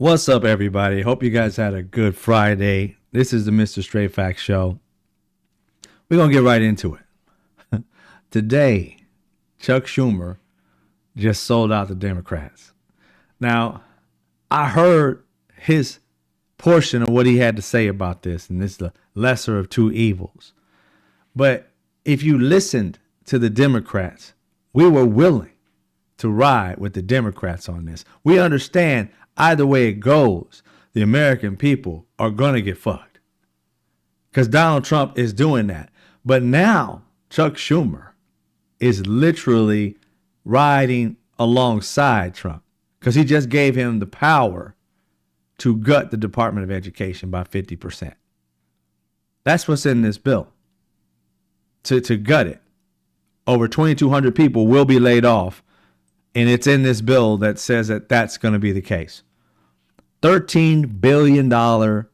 What's up, everybody? Hope you guys had a good Friday. This is the Mr. Straight Facts Show. We're going to get right into it. Today, Chuck Schumer just sold out the Democrats. Now, I heard his portion of what he had to say about this, and this is the lesser of two evils. But if you listened to the Democrats, we were willing to ride with the Democrats on this. We understand either way it goes, the American people are going to get fucked. Because Donald Trump is doing that. But now Chuck Schumer is literally riding alongside Trump because he just gave him the power to gut the Department of Education by 50%. That's what's in this bill. To gut it. Over 2,200 people will be laid off. And it's in this bill that says that that's going to be the case. $13 billion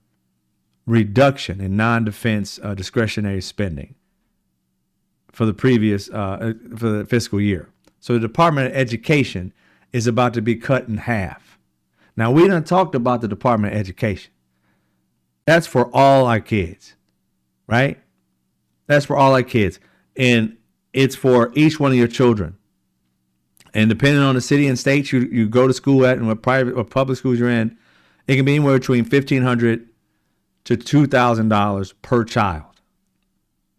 reduction in non-defense discretionary spending for the previous for the fiscal year. So the Department of Education is about to be cut in half. Now, we done talked about the Department of Education. That's for all our kids, right? That's for all our kids. And it's for each one of your children. And depending on the city and state you go to school at and what private or public schools you're in, it can be anywhere between $1,500 to $2,000 per child.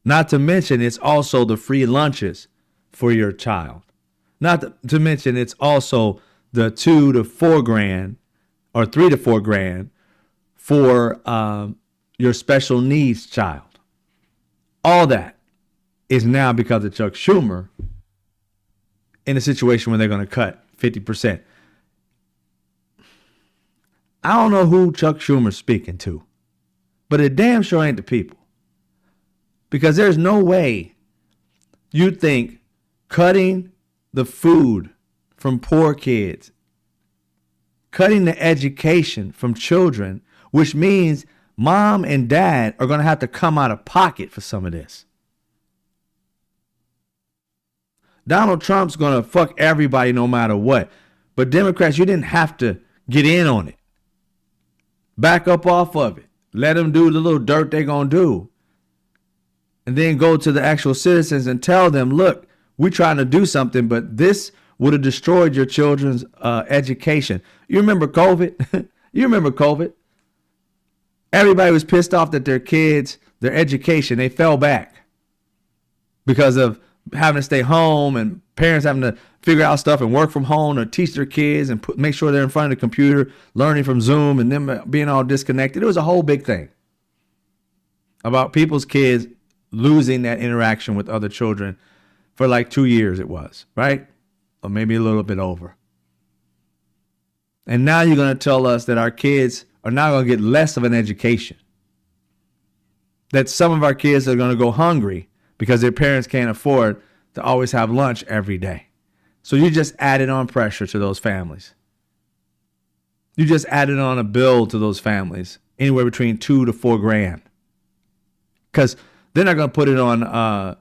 Not to mention, it's also the free lunches for your child. Not to mention, it's also the $2,000 to $4,000 or $3,000 to $4,000 for your special needs child. All that is now because of Chuck Schumer in a situation where they're going to cut 50%. I don't know who Chuck Schumer's speaking to, but it damn sure ain't the people. Because there's no way you think cutting the food from poor kids, cutting the education from children, which means mom and dad are going to have to come out of pocket for some of this. Donald Trump's going to fuck everybody no matter what. But Democrats, you didn't have to get in on it. Back up off of it. Let them do the little dirt they're going to do. And then go to the actual citizens and tell them, look, we're trying to do something, but this would have destroyed your children's education. You remember COVID? You remember COVID? Everybody was pissed off that their kids, their education, they fell back because of having to stay home and parents having to figure out stuff and work from home or teach their kids and make sure they're in front of the computer, learning from Zoom and them being all disconnected. It was a whole big thing about people's kids losing that interaction with other children for like 2 years it was, right? Or maybe a little bit over. And now you're going to tell us that our kids are now going to get less of an education. That some of our kids are going to go hungry because their parents can't afford to always have lunch every day. So you just added on pressure to those families. You just added on a bill to those families, anywhere between $2,000 to $4,000. Because they're not going to put it on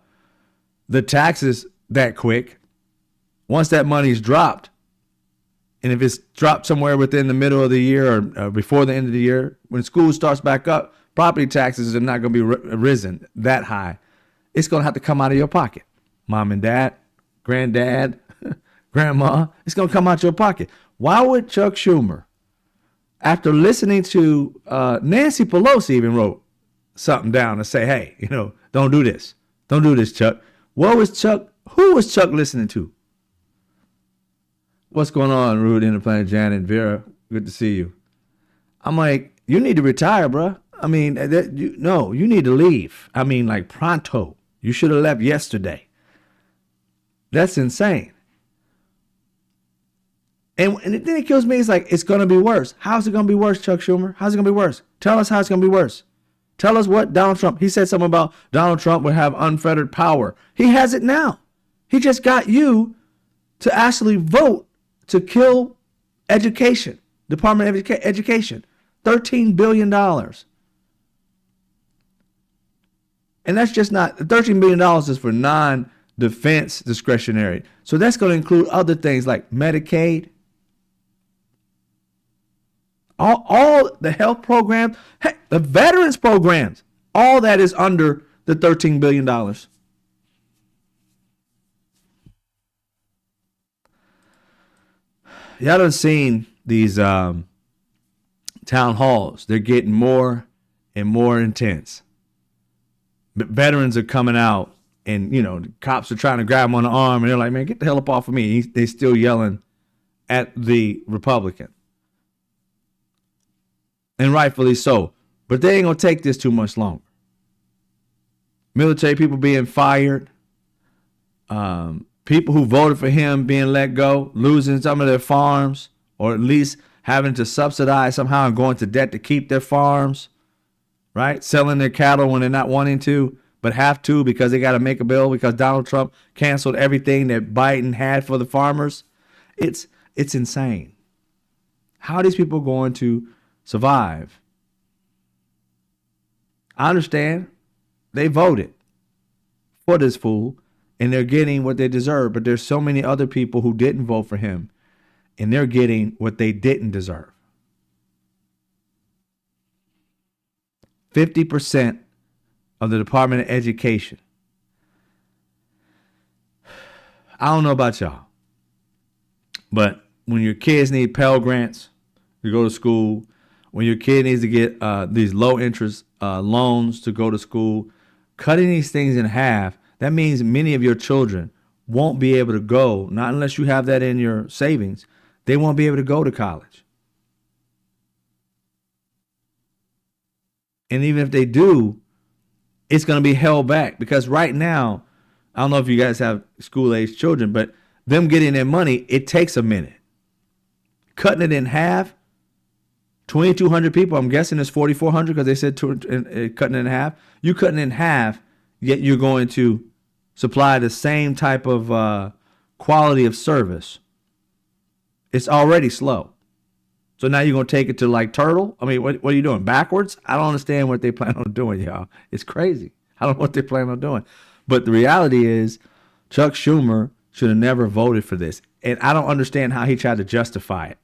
the taxes that quick. Once that money's dropped, and if it's dropped somewhere within the middle of the year or before the end of the year, when school starts back up, property taxes are not going to be risen that high. It's going to have to come out of your pocket. Mom and dad, granddad, grandma, it's going to come out your pocket. Why would Chuck Schumer, after listening to Nancy Pelosi even wrote something down to say, hey, don't do this. Don't do this, Chuck. Who was Chuck listening to? What's going on, Rude Interplanet, Janet, Vera? Good to see you. I'm like, you need to retire, bro. I mean, you need to leave. I mean, like pronto. You should have left yesterday. That's insane. And then it kills me. It's like, it's going to be worse. How's it going to be worse, Chuck Schumer? How's it going to be worse? Tell us how it's going to be worse. Tell us what Donald Trump, he said something about Donald Trump would have unfettered power. He has it now. He just got you to actually vote to kill education, Department of Education, $13 billion. And that's just not, $13 billion is for non-defense discretionary. So that's going to include other things like Medicaid. All the health programs, heck, the veterans programs, all that is under the $13 billion. Y'all done seen these town halls. They're getting more and more intense. Veterans are coming out, and the cops are trying to grab them on the arm, and they're like, man, get the hell up off of me. They still yelling at the Republican. And rightfully so. But they ain't going to take this too much longer. Military people being fired. People who voted for him being let go, losing some of their farms, or at least having to subsidize somehow and going to debt to keep their farms, right? Selling their cattle when they're not wanting to, but have to because they got to make a bill because Donald Trump canceled everything that Biden had for the farmers. It's insane. How are these people going to survive? I understand they voted for this fool and they're getting what they deserve, but there's so many other people who didn't vote for him and they're getting what they didn't deserve. 50% of the Department of Education. I don't know about y'all, but when your kids need Pell Grants to go to school, when your kid needs to get these low interest loans to go to school, cutting these things in half, that means many of your children won't be able to go, not unless you have that in your savings, they won't be able to go to college. And even if they do, it's going to be held back because right now, I don't know if you guys have school-age children, but them getting their money, it takes a minute. Cutting it in half, 2,200 people, I'm guessing it's 4,400 because they said cutting it in half. You cutting it in half, yet you're going to supply the same type of quality of service. It's already slow. So now you're going to take it to like Turtle? I mean, what are you doing? Backwards? I don't understand what they plan on doing, y'all. It's crazy. I don't know what they plan on doing. But the reality is Chuck Schumer should have never voted for this. And I don't understand how he tried to justify it.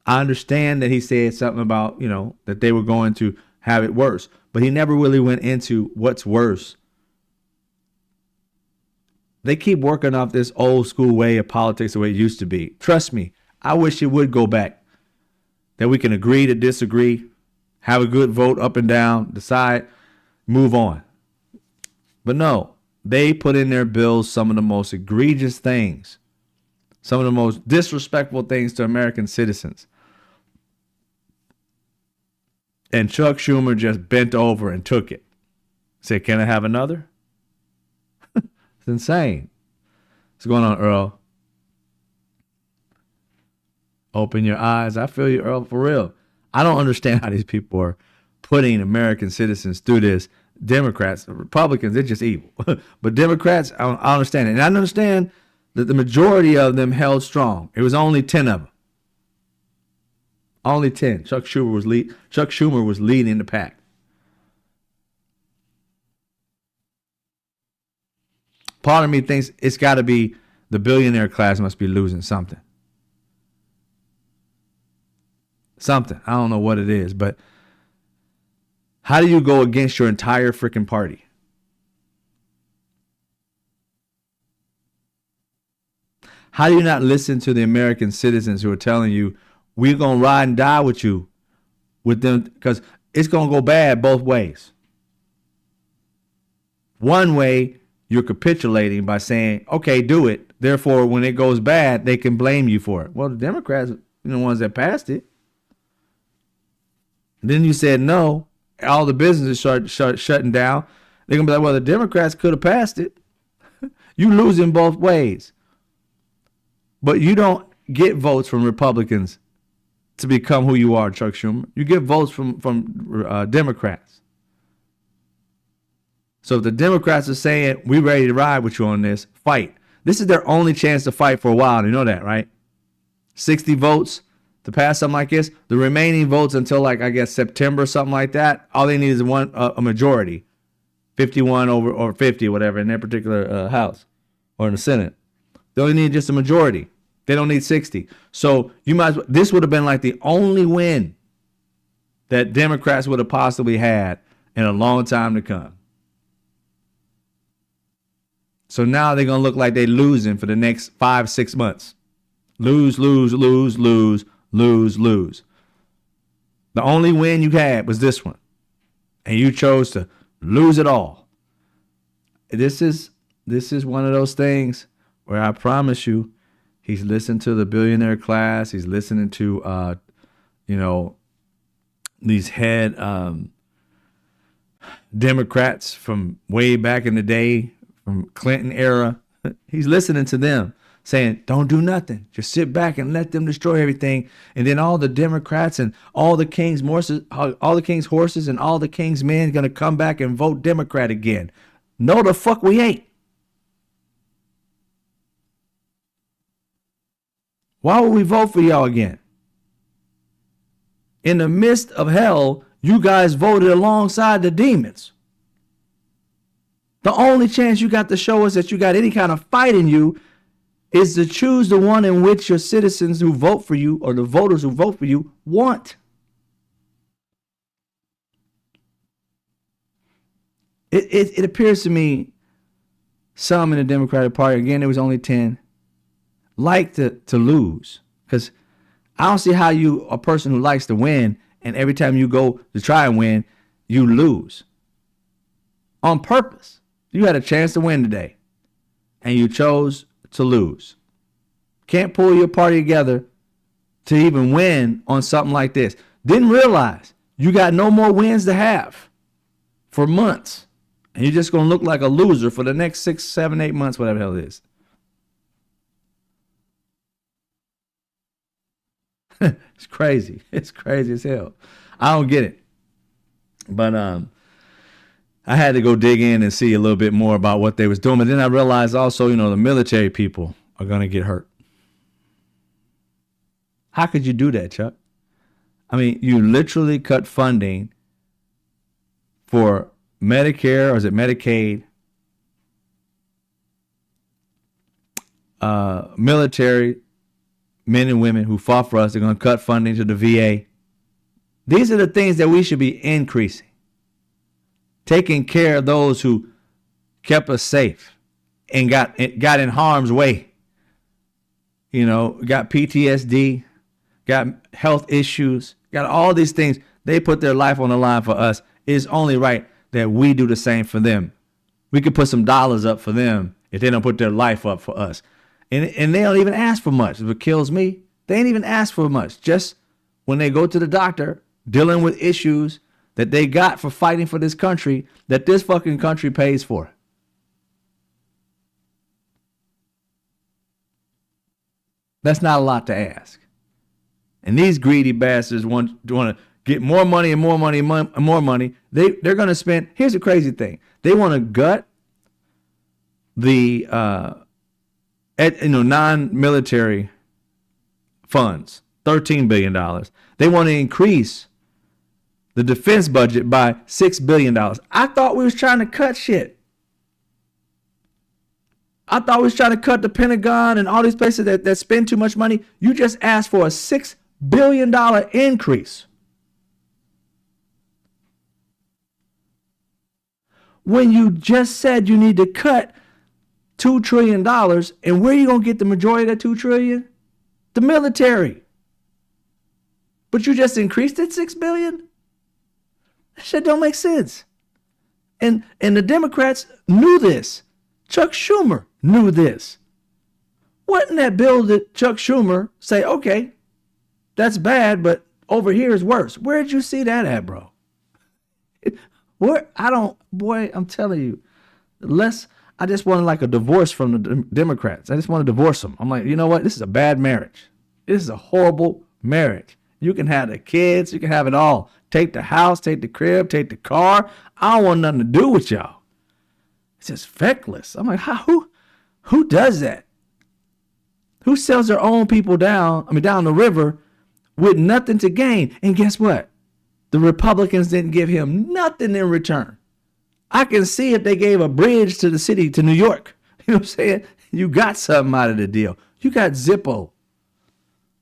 I understand that he said something about, that they were going to have it worse. But he never really went into what's worse. They keep working off this old school way of politics the way it used to be. Trust me, I wish it would go back. That we can agree to disagree, have a good vote up and down, decide, move on. But no, they put in their bills some of the most egregious things, some of the most disrespectful things to American citizens. And Chuck Schumer just bent over and took it. Said, can I have another? It's insane. What's going on, Earl? Open your eyes. I feel you, Earl, for real. I don't understand how these people are putting American citizens through this. Democrats, Republicans, they're just evil. But Democrats, I understand it. And I understand that the majority of them held strong. It was only 10 of them. Only 10. Chuck Schumer was leading the pack. Part of me thinks it's got to be the billionaire class must be losing something. Something. I don't know what it is, but how do you go against your entire freaking party? How do you not listen to the American citizens who are telling you, we're going to ride and die with you, with them, because it's going to go bad both ways. One way, you're capitulating by saying, okay, do it. Therefore, when it goes bad, they can blame you for it. Well, the Democrats are the ones that passed it. And then you said no. All the businesses start shutting down. They're going to be like, well, the Democrats could have passed it. You losing both ways. But you don't get votes from Republicans to become who you are, Chuck Schumer. You get votes from Democrats. So if the Democrats are saying, we're ready to ride with you on this, fight. This is their only chance to fight for a while. You know that, right? 60 votes to pass something like this. The remaining votes until like, I guess, September, something like that. All they need is a majority. 51 over or 50, whatever, in their particular house or in the Senate. They only need just a majority. They don't need 60. So you might as well, this would have been like the only win that Democrats would have possibly had in a long time to come. So now they're going to look like they're losing for the next 5-6 months. Lose, lose, lose, lose, lose, lose. The only win you had was this one. And you chose to lose it all. This is one of those things where I promise you, he's listening to the billionaire class. He's listening to, these head Democrats from way back in the day, from Clinton era. He's listening to them saying, don't do nothing. Just sit back and let them destroy everything. And then all the Democrats and all the king's horses and all the king's men going to come back and vote Democrat again. No, the fuck we ain't. Why would we vote for y'all again? In the midst of hell, you guys voted alongside the demons. The only chance you got to show us that you got any kind of fight in you is to choose the one in which your citizens who vote for you, or the voters who vote for you, want. It appears to me some in the Democratic Party, again, there was only 10, like to lose. Because I don't see how you, a person who likes to win, and every time you go to try and win, you lose. On purpose. You had a chance to win today, and you chose to lose. Can't pull your party together to even win on something like this. Didn't realize you got no more wins to have for months. And you're just going to look like a loser for the next 6, 7, 8 months, whatever the hell it is. It's crazy. It's crazy as hell. I don't get it. But I had to go dig in and see a little bit more about what they was doing. But then I realized also, the military people are going to get hurt. How could you do that, Chuck? I mean, you literally cut funding for Medicare, or is it Medicaid, military men and women who fought for us. They're going to cut funding to the VA. These are the things that we should be increasing. Taking care of those who kept us safe and got in harm's way. Got PTSD, got health issues, got all these things. They put their life on the line for us. It's only right that we do the same for them. We could put some dollars up for them if they don't put their life up for us. And they don't even ask for much. What kills me, they ain't even ask for much. Just when they go to the doctor, dealing with issues that they got for fighting for this country, that this fucking country pays for. That's not a lot to ask. And these greedy bastards want to get more money and more money and more money. They're going to spend. Here's the crazy thing. They want to gut the non-military funds, $13 billion. They want to increase the defense budget by $6 billion. I thought we was trying to cut shit. I thought we was trying to cut the Pentagon and all these places that spend too much money. You just asked for a $6 billion increase. When you just said you need to cut $2 trillion, and where are you going to get the majority of that $2 trillion? The military. But you just increased it $6 billion? That shit don't make sense. And the Democrats knew this. Chuck Schumer knew this. What in that bill did Chuck Schumer say, okay, that's bad, but over here is worse? Where did you see that at, bro? I'm telling you, I just wanted like a divorce from the Democrats. I just want to divorce them. I'm like, you know what? This is a bad marriage. This is a horrible marriage. You can have the kids. You can have it all. Take the house, take the crib, take the car. I don't want nothing to do with y'all. It's just feckless. I'm like, who does that? Who sells their own people down the river with nothing to gain? And guess what? The Republicans didn't give him nothing in return. I can see if they gave a bridge to the city, to New York. You know what I'm saying? You got something out of the deal. You got Zippo.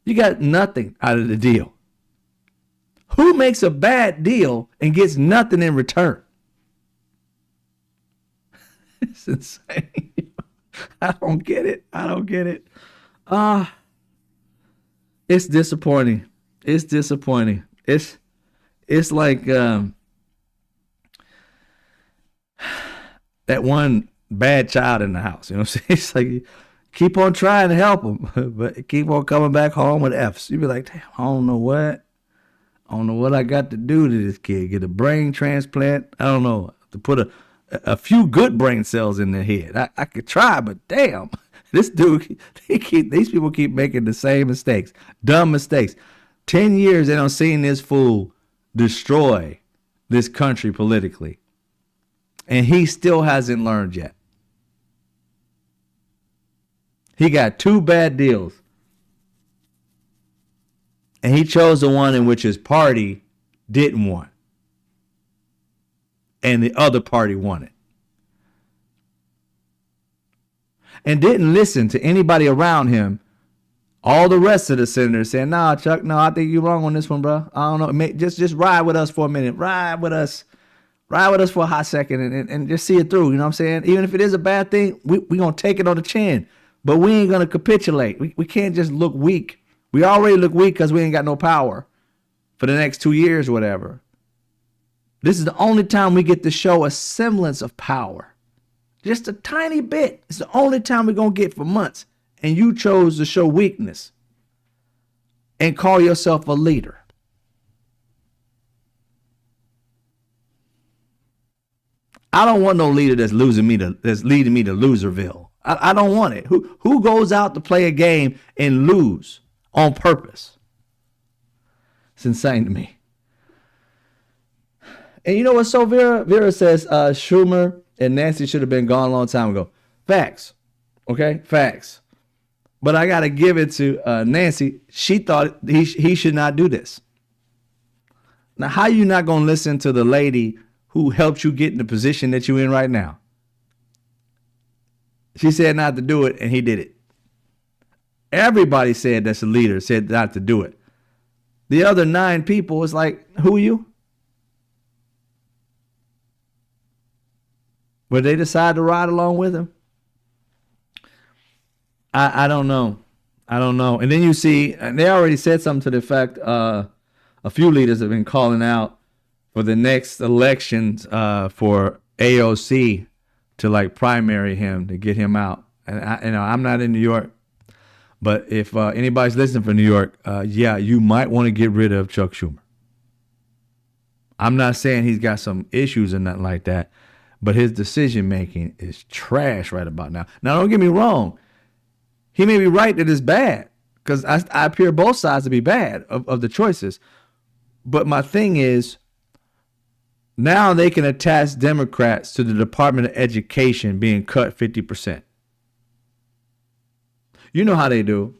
You got nothing out of the deal. Who makes a bad deal and gets nothing in return? It's insane. I don't get it. I don't get it. It's disappointing. It's disappointing. It's like that one bad child in the house. You know what I'm saying? It's like keep on trying to help them, but keep on coming back home with F's. You be like, damn, I don't know what. I don't know what I got to do to this kid. Get a brain transplant. I don't know. To put a few good brain cells in their head. I could try, but damn, this dude, these people keep making the same mistakes, dumb mistakes. 10 years they don't seen this fool destroy this country politically, and he still hasn't learned yet. He got 2 bad deals, and he chose the one in which his party didn't want, and the other party wanted. And didn't listen to anybody around him. All the rest of the senators saying, nah, Chuck, no, I think you're wrong on this one, bro. I don't know. Just ride with us for a minute. Ride with us for a hot second and just see it through. You know what I'm saying? Even if it is a bad thing, we going to take it on the chin. But we ain't going to capitulate. We can't just look weak. We already look weak because we ain't got no power for the next 2 years or whatever. This is the only time we get to show a semblance of power. Just a tiny bit. It's the only time we're going to get for months. And you chose to show weakness and call yourself a leader. I don't want no leader that's leading me to Loserville. I don't want it. Who goes out to play a game and lose on purpose? It's insane to me. And you know what? So Vera says Schumer and Nancy should have been gone a long time ago. Facts. Okay? Facts. But I got to give it to Nancy. She thought he should not do this. Now, how you not going to listen to the lady who helped you get in the position that you're in right now? She said not to do it, and he did it. Everybody said that's a leader, said not to do it. The other 9 people is like, who are you? But they decide to ride along with him. I don't know. I don't know. And then you see, and they already said something to the effect, a few leaders have been calling out for the next elections for AOC to like primary him to get him out. And I'm not in New York, but if anybody's listening from New York, yeah, you might want to get rid of Chuck Schumer. I'm not saying he's got some issues or nothing like that, but his decision making is trash right about now. Now, don't get me wrong. He may be right that it's bad because I appear both sides to be bad of the choices. But my thing is, now they can attach Democrats to the Department of Education being cut 50%. You know how they do.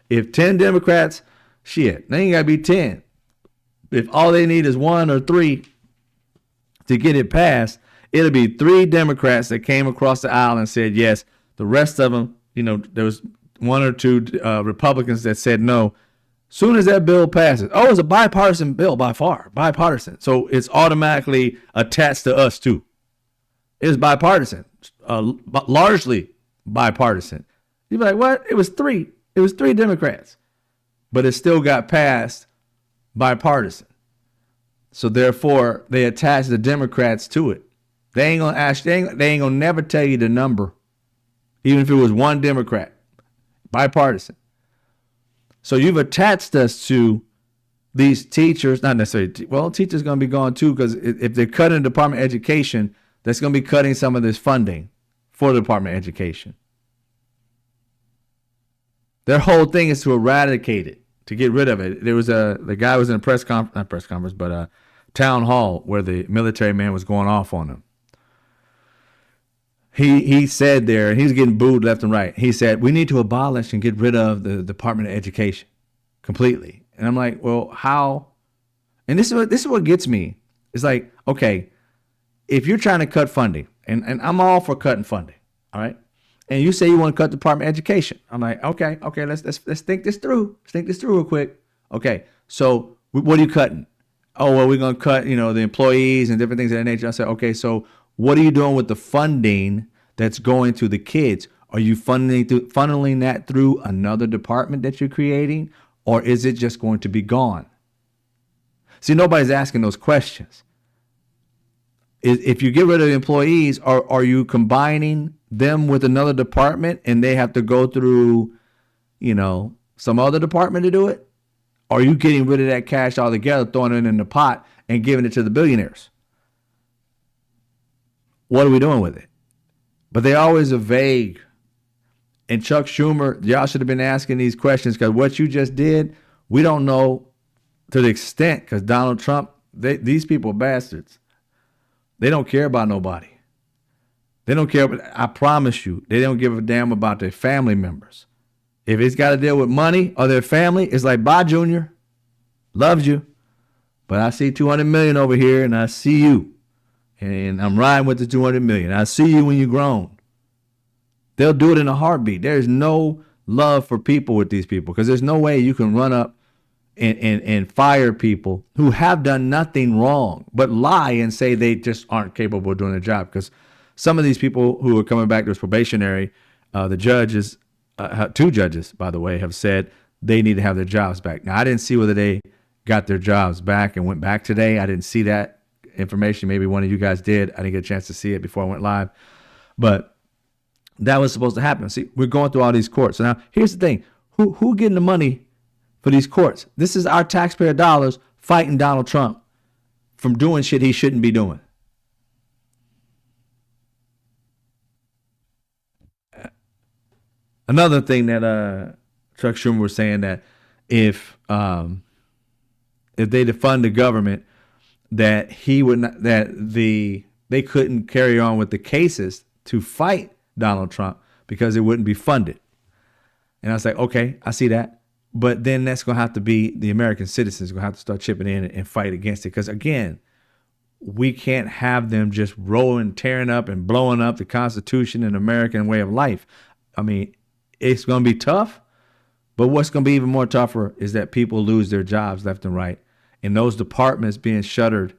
If 10 Democrats, shit, they ain't got to be 10. If all they need is 1 or 3 to get it passed, it'll be 3 Democrats that came across the aisle and said yes. The rest of them, you know, there was 1 or 2 Republicans that said no. Soon as that bill passes, oh, it's a bipartisan bill by far, bipartisan. So it's automatically attached to us too. It's bipartisan, largely bipartisan. You'd be like, what? It was 3. It was 3 Democrats, but it still got passed bipartisan. So therefore, they attach the Democrats to it. They ain't gonna ask. They ain't gonna never tell you the number. Even if it was 1 Democrat, bipartisan. So you've attached us to these teachers, not necessarily, well, teachers going to be gone too, because if they're cutting the Department of Education, that's going to be cutting some of this funding for the Department of Education. Their whole thing is to eradicate it, to get rid of it. There was the guy was in a a town hall where the military man was going off on him. He said there, and he was getting booed left and right. He said, we need to abolish and get rid of the Department of Education completely. And I'm like, well, how? And this is what gets me. It's like, okay, if you're trying to cut funding, and I'm all for cutting funding, all right? And you say you want to cut the Department of Education. I'm like, okay, let's think this through. Let's think this through real quick. Okay, so what are you cutting? Oh, well, we're going to cut, the employees and different things of that nature. I said, okay, so what are you doing with the funding that's going to the kids? Are you funneling that through another department that you're creating, or is it just going to be gone? See, nobody's asking those questions. If you get rid of the employees, are you combining them with another department and they have to go through, some other department to do it? Or are you getting rid of that cash altogether, throwing it in the pot and giving it to the billionaires? What are we doing with it? But they always are vague. And Chuck Schumer, y'all should have been asking these questions, because what you just did, we don't know to the extent, because Donald Trump, these people are bastards. They don't care about nobody. They don't care. I promise you, they don't give a damn about their family members. If it's got to deal with money or their family, it's like, bye, Junior. Loves you. But I see 200 million over here, and I see you. And I'm riding with the 200 million. I see you when you're grown. They'll do it in a heartbeat. There's no love for people with these people, because there's no way you can run up and fire people who have done nothing wrong, but lie and say they just aren't capable of doing their job. Because some of these people who are coming back to probationary, the judges, 2 judges, by the way, have said they need to have their jobs back. Now, I didn't see whether they got their jobs back and went back today. I didn't see that information. Maybe one of you guys did. I didn't get a chance to see it before I went live. But that was supposed to happen. See, we're going through all these courts. So now, here's the thing. Who getting the money for these courts? This is our taxpayer dollars fighting Donald Trump from doing shit he shouldn't be doing. Another thing that Chuck Schumer was saying, that if they defund the government, that he would not, they couldn't carry on with the cases to fight Donald Trump because it wouldn't be funded. And I was like, okay, I see that. But then that's going to have to be the American citizens going to have to start chipping in and fight against it. Because again, we can't have them just rolling, tearing up and blowing up the Constitution and American way of life. I mean, it's going to be tough, but what's going to be even more tougher is that people lose their jobs left and right. And those departments being shuttered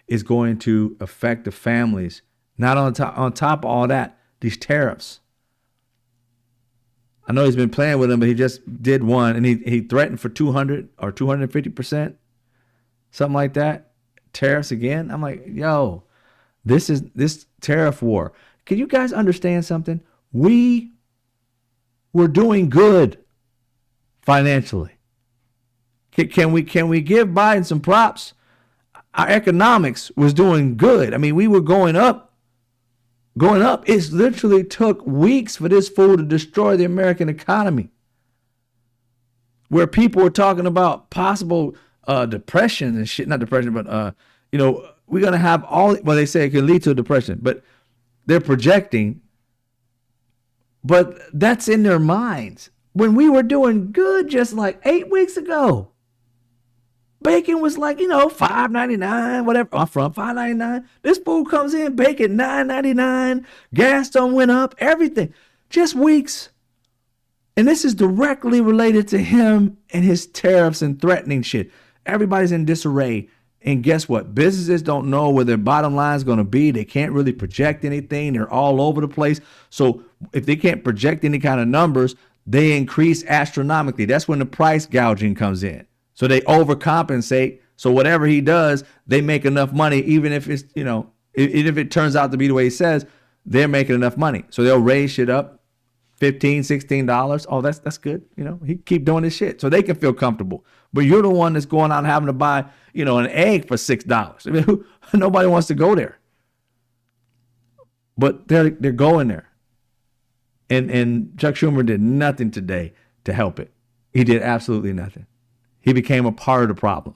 is going to affect the families. Not on top of all that, these tariffs. I know he's been playing with them, but he just did one, and he threatened for 200 or 250%, something like that. Tariffs again. I'm like, yo, this tariff war. Can you guys understand something? We were doing good financially. Can we give Biden some props? Our economics was doing good. I mean, we were going up. It literally took weeks for this fool to destroy the American economy, where people were talking about possible depression and shit. Not depression, but we're going to have they say it can lead to a depression, but they're projecting. But that's in their minds. When we were doing good just like 8 weeks ago, bacon was like, $5.99, whatever. I'm from $5.99. This fool comes in, bacon $9.99. Gas done went up, everything. Just weeks. And this is directly related to him and his tariffs and threatening shit. Everybody's in disarray. And guess what? Businesses don't know where their bottom line is going to be. They can't really project anything. They're all over the place. So if they can't project any kind of numbers, they increase astronomically. That's when the price gouging comes in. So they overcompensate. So whatever he does, they make enough money, even if it's, even if it turns out to be the way he says, they're making enough money. So they'll raise shit up $15, $16. Oh, that's good. He keep doing this shit so they can feel comfortable. But you're the one that's going out and having to buy, an egg for $6. I mean, nobody wants to go there. But they're going there. And Chuck Schumer did nothing today to help it. He did absolutely nothing. He became a part of the problem.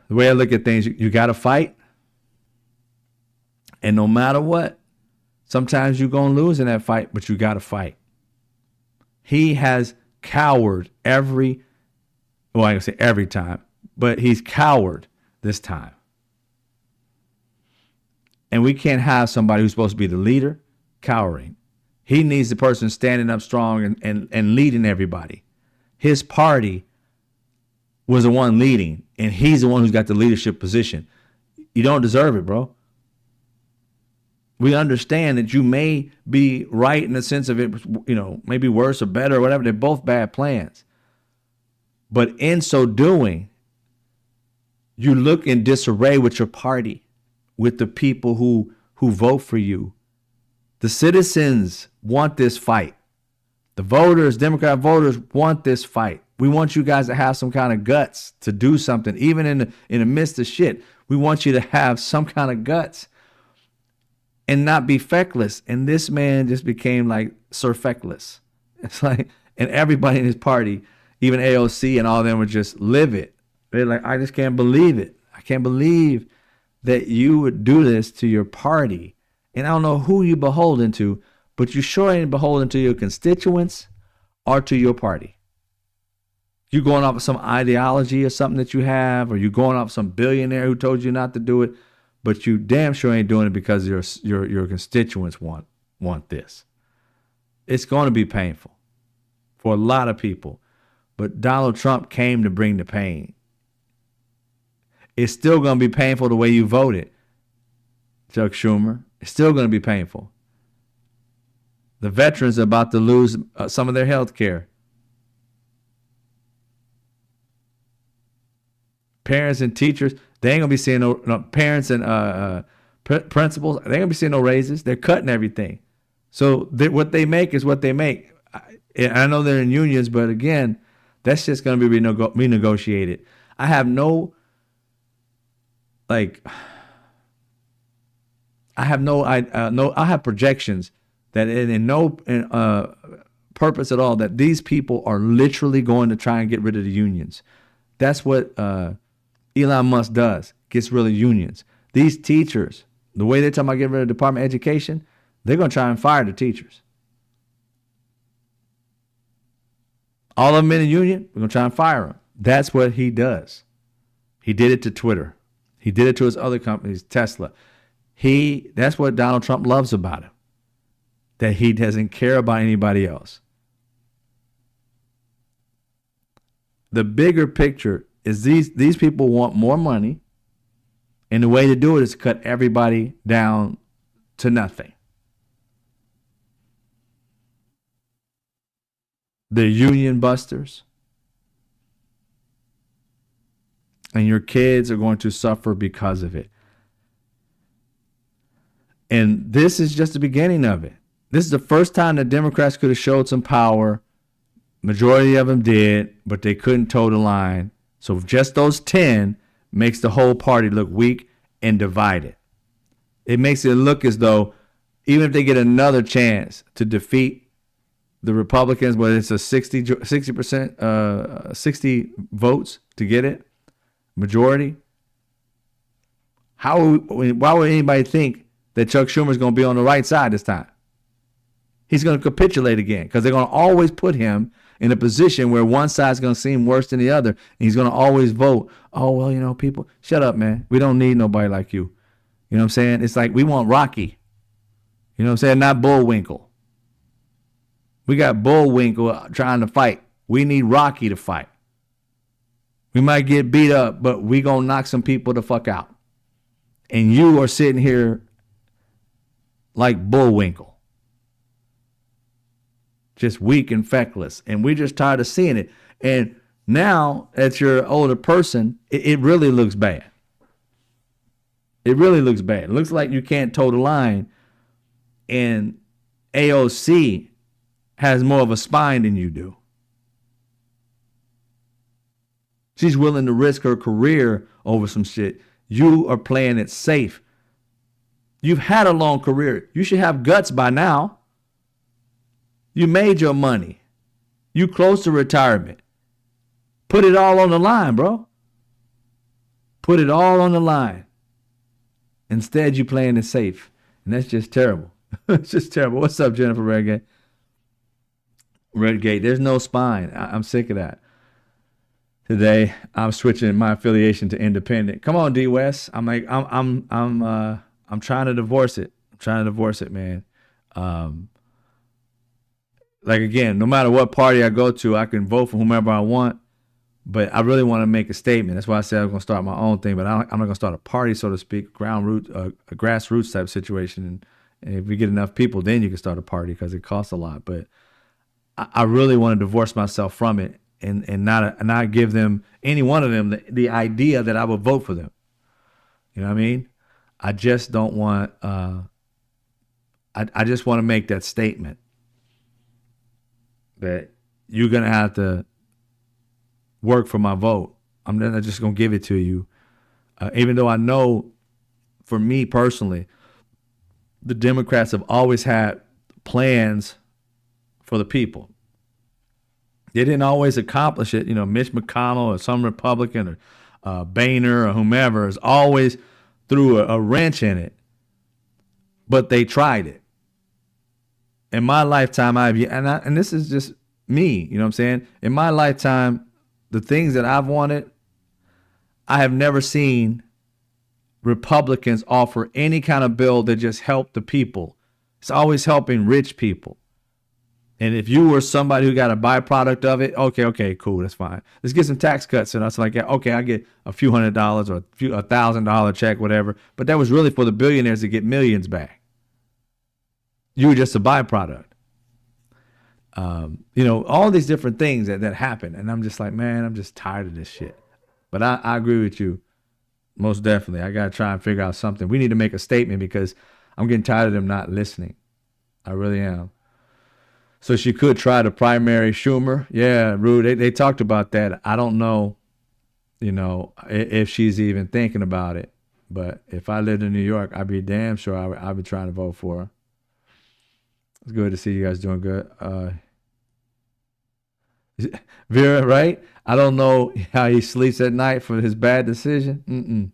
The way I look at things, you got to fight. And no matter what, sometimes you're going to lose in that fight, but you got to fight. He has cowered I ain't going to say every time, but he's cowered this time. And we can't have somebody who's supposed to be the leader cowering. He needs the person standing up strong and leading everybody. His party was the one leading, and he's the one who's got the leadership position. You don't deserve it, bro. We understand that you may be right in the sense of it, maybe worse or better or whatever. They're both bad plans. But in so doing, you look in disarray with your party, with the people who vote for you. The citizens want this fight. The voters, Democrat voters, want this fight. We want you guys to have some kind of guts to do something, even in the midst of shit. We want you to have some kind of guts and not be feckless. And this man just became like Sir Feckless. It's like, and everybody in his party, even AOC and all of them, were just livid. They're like, I just can't believe it. I can't believe that you would do this to your party. And I don't know who you beholden to, but you sure ain't beholden to your constituents or to your party. You going off of some ideology or something that you have, or you going off some billionaire who told you not to do it, but you damn sure ain't doing it because your constituents want this. It's going to be painful for a lot of people, but Donald Trump came to bring the pain. It's still going to be painful the way you voted, Chuck Schumer. It's still going to be painful. The veterans are about to lose some of their health care. Parents and teachers, they ain't going to be seeing no parents and principals, they ain't going to be seeing no raises. They're cutting everything. So what they make is what they make. I know they're in unions, but again, that's just going to be renegotiated. I have no I have projections that in no purpose at all that these people are literally going to try and get rid of the unions. That's what Elon Musk does, gets rid of unions. These teachers, the way they're talking about getting rid of the Department of Education, they're going to try and fire the teachers. All of them in the union, we're going to try and fire them. That's what he does. He did it to Twitter. He did it to his other companies, Tesla. That's what Donald Trump loves about him, that he doesn't care about anybody else. The bigger picture is these people want more money, and the way to do it is to cut everybody down to nothing. They're union busters, and your kids are going to suffer because of it. And this is just the beginning of it. This is the first time that Democrats could have showed some power. Majority of them did, but they couldn't toe the line. So just those 10 makes the whole party look weak and divided. It makes it look as though even if they get another chance to defeat the Republicans, but it's a 60%, 60 votes to get it, majority, why would anybody think that Chuck Schumer is going to be on the right side this time? He's going to capitulate again because they're going to always put him in a position where one side's going to seem worse than the other. And he's going to always vote, oh, well, people, shut up, man. We don't need nobody like you. You know what I'm saying? It's like we want Rocky. You know what I'm saying? Not Bullwinkle. We got Bullwinkle trying to fight. We need Rocky to fight. We might get beat up, but we going to knock some people the fuck out. And you are sitting here like Bullwinkle. Just weak and feckless. And we're just tired of seeing it. And now, as you're an older person, it really looks bad. It really looks bad. It looks like you can't toe the line. And AOC has more of a spine than you do. She's willing to risk her career over some shit. You are playing it safe. You've had a long career. You should have guts by now. You made your money. You close to retirement. Put it all on the line, bro. Put it all on the line. Instead, you're playing it safe. And that's just terrible. It's just terrible. What's up, Jennifer Redgate? Redgate, there's no spine. I'm sick of that. Today, I'm switching my affiliation to independent. Come on, D West. I'm I'm trying to divorce it. I'm trying to divorce it, man. Um, like again, no matter what party I go to, I can vote for whomever I want. But I really want to make a statement. That's why I said I'm going to start my own thing. But I'm not going to start a party, so to speak, a grassroots type situation. And if we get enough people, then you can start a party because it costs a lot. But I really want to divorce myself from it and not give them, any one of them, the idea that I would vote for them. You know what I mean? I just don't want. I just want to make that statement that you're gonna have to work for my vote. I'm not just gonna give it to you, even though I know, for me personally, the Democrats have always had plans for the people. They didn't always accomplish it. You know, Mitch McConnell or some Republican or Boehner or whomever is always threw a wrench in it, but they tried it. In my lifetime, and this is just me, you know what I'm saying? In my lifetime, the things that I've wanted, I have never seen Republicans offer any kind of bill that just helped the people. It's always helping rich people. And if you were somebody who got a byproduct of it, okay, cool, that's fine. Let's get some tax cuts. And I was like, yeah, okay, I get a few $100s or $1,000 check, whatever. But that was really for the billionaires to get millions back. You were just a byproduct. You know, all these different things that happen. And I'm just like, man, I'm just tired of this shit. But I agree with you. Most definitely. I got to try and figure out something. We need to make a statement because I'm getting tired of them not listening. I really am. So she could try to primary Schumer. Yeah, Rude. They talked about that. I don't know, you know, if she's even thinking about it. But if I lived in New York, I'd be damn sure I'd be trying to vote for her. It's good to see you guys doing good. Vera, right? I don't know how he sleeps at night for his bad decision.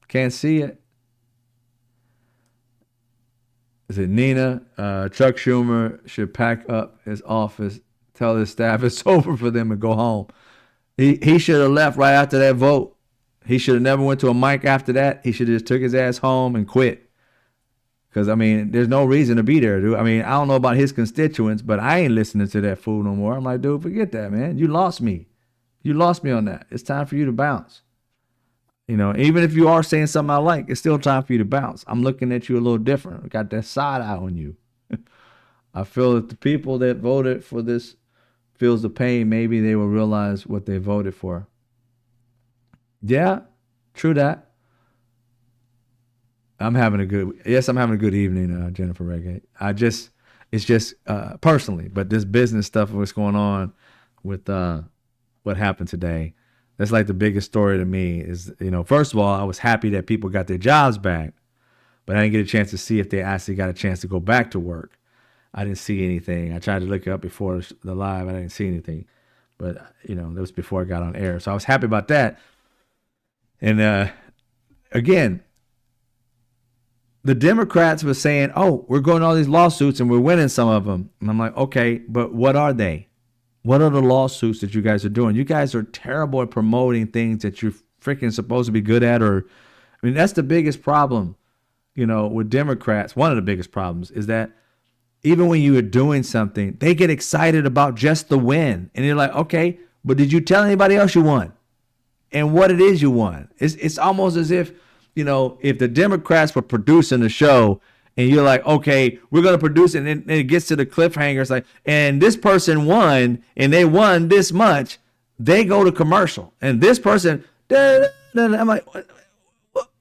Can't see it. Is it Nina? Chuck Schumer should pack up his office, tell his staff it's over for them and go home. He should have left right after that vote. He should have never went to a mic after that. He should have just took his ass home and quit. Because, I mean, there's no reason to be there, dude. I mean, I don't know about his constituents, but I ain't listening to that fool no more. I'm like, dude, forget that, man. You lost me. You lost me on that. It's time for you to bounce. You know, even if you are saying something I like, it's still time for you to bounce. I'm looking at you a little different. I got that side eye on you. I feel that the people that voted for this feels the pain. Maybe they will realize what they voted for. Yeah, true that. I'm having a good evening, Jennifer Reggae. It's just personally, but this business stuff, what's going on with what happened today, that's like the biggest story to me is, you know, first of all, I was happy that people got their jobs back, but I didn't get a chance to see if they actually got a chance to go back to work. I didn't see anything. I tried to look it up before the live. I didn't see anything, but you know, that was before I got on air. So I was happy about that. And again, the Democrats were saying, oh, we're going to all these lawsuits and we're winning some of them. And I'm like, okay, but what are they? What are the lawsuits that you guys are doing? You guys are terrible at promoting things that you're freaking supposed to be good at. I mean, that's the biggest problem, you know, with Democrats. One of the biggest problems is that even when you are doing something, they get excited about just the win. And you're like, okay, but did you tell anybody else you won? And what it is you won? It's almost as if, you know, if the Democrats were producing the show and you're like, okay, we're going to produce it. And it gets to the cliffhanger. It's like, and this person won and they won this much. They go to commercial and this person, I'm like,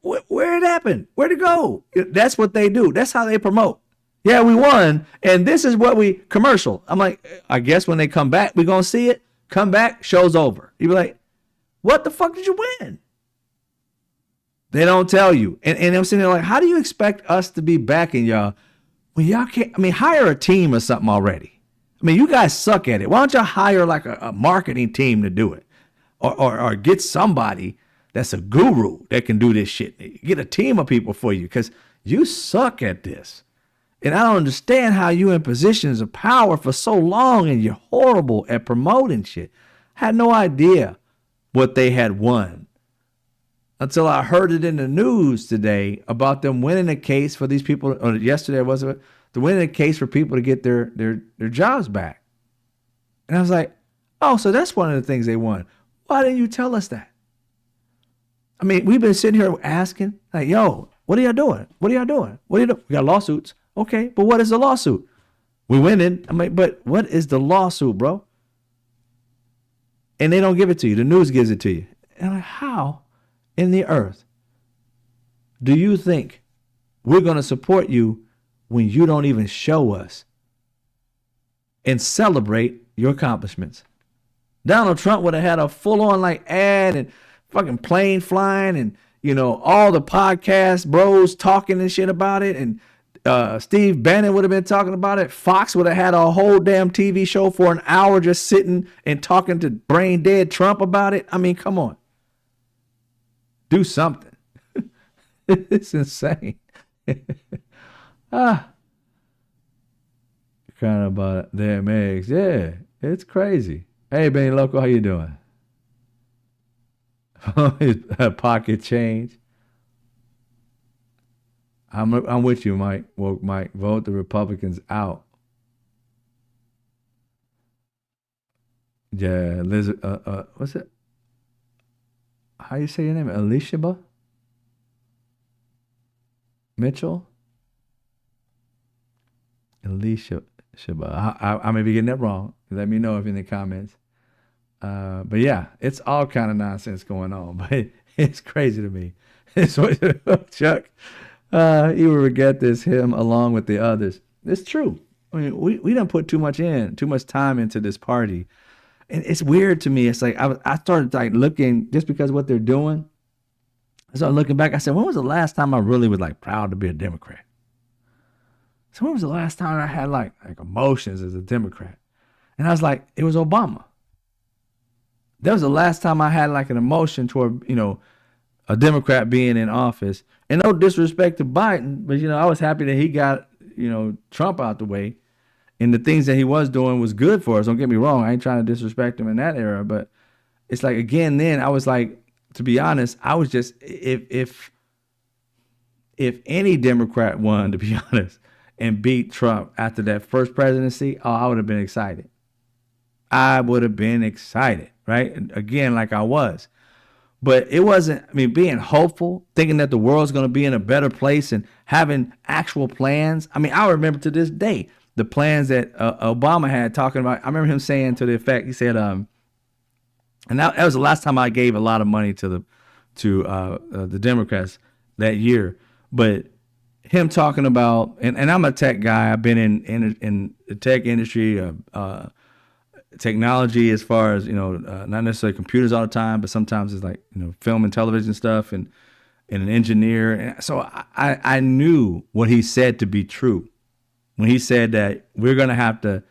where it happened? Where'd it go? That's what they do. That's how they promote. Yeah, we won. And this is what we commercial. I'm like, I guess when they come back, we're going to see it. Come back, show's over. You be like, what the fuck did you win? They don't tell you. And I'm sitting there like, how do you expect us to be backing y'all when y'all can't? I mean, hire a team or something already. I mean, you guys suck at it. Why don't you hire like a marketing team to do it? Or get somebody that's a guru that can do this shit. Get a team of people for you because you suck at this. And I don't understand how you in positions of power for so long and you're horrible at promoting shit. I had no idea what they had won. until I heard it in the news today about them winning a case for these people, or yesterday was it, to winning a case for people to get their jobs back. And I was like, oh, so that's one of the things they won. Why didn't you tell us that? I mean, we've been sitting here asking, like, yo, what are y'all doing? What are y'all doing? What are you doing? We got lawsuits. Okay, but what is the lawsuit? We winning. I'm like, but what is the lawsuit, bro? And they don't give it to you. The news gives it to you. And I'm like, how in the earth do you think we're going to support you when you don't even show us and celebrate your accomplishments? Donald Trump would have had a full-on like ad and fucking plane flying and, you know, all the podcast bros talking and shit about it. And Steve Bannon would have been talking about it. Fox would have had a whole damn TV show for an hour just sitting and talking to brain dead Trump about it. I mean, come on. Do something. It's insane. Kind of about damn eggs. Yeah, it's crazy. Hey, Benny Loco, how you doing? Pocket change. I'm with you, Mike. Woke Mike. Vote the Republicans out. Yeah, Liz. What's it? How you say your name? Alicia Mitchell. Alicia Shiba. I may be getting that wrong. Let me know if in the comments. But yeah, it's all kind of nonsense going on. But it's crazy to me. It's Chuck. You will regret this, him along with the others. It's true. I mean, we don't put too much time into this party. And it's weird to me. It's like I started like looking just because of what they're doing. I started looking back. I said, when was the last time I really was like proud to be a Democrat? So when was the last time I had like emotions as a Democrat? And I was like, it was Obama. That was the last time I had like an emotion toward, you know, a Democrat being in office. And no disrespect to Biden, but, you know, I was happy that he got, you know, Trump out the way. And the things that he was doing was good for us. Don't get me wrong. I ain't trying to disrespect him in that era. But it's like, again, then I was like, to be honest, I was just, if any Democrat won, to be honest, and beat Trump after that first presidency, oh, I would have been excited. I would have been excited, right? And again, like I was. But it wasn't, I mean, being hopeful, thinking that the world's going to be in a better place and having actual plans. I mean, I remember to this day, the plans that Obama had talking about. I remember him saying to the effect, he said, and that was the last time I gave a lot of money to the Democrats that year. But him talking about, and I'm a tech guy. I've been in the tech industry, technology as far as, you know, not necessarily computers all the time, but sometimes it's like, you know, film and television stuff and an engineer. And so I knew what he said to be true when he said that we're going to have to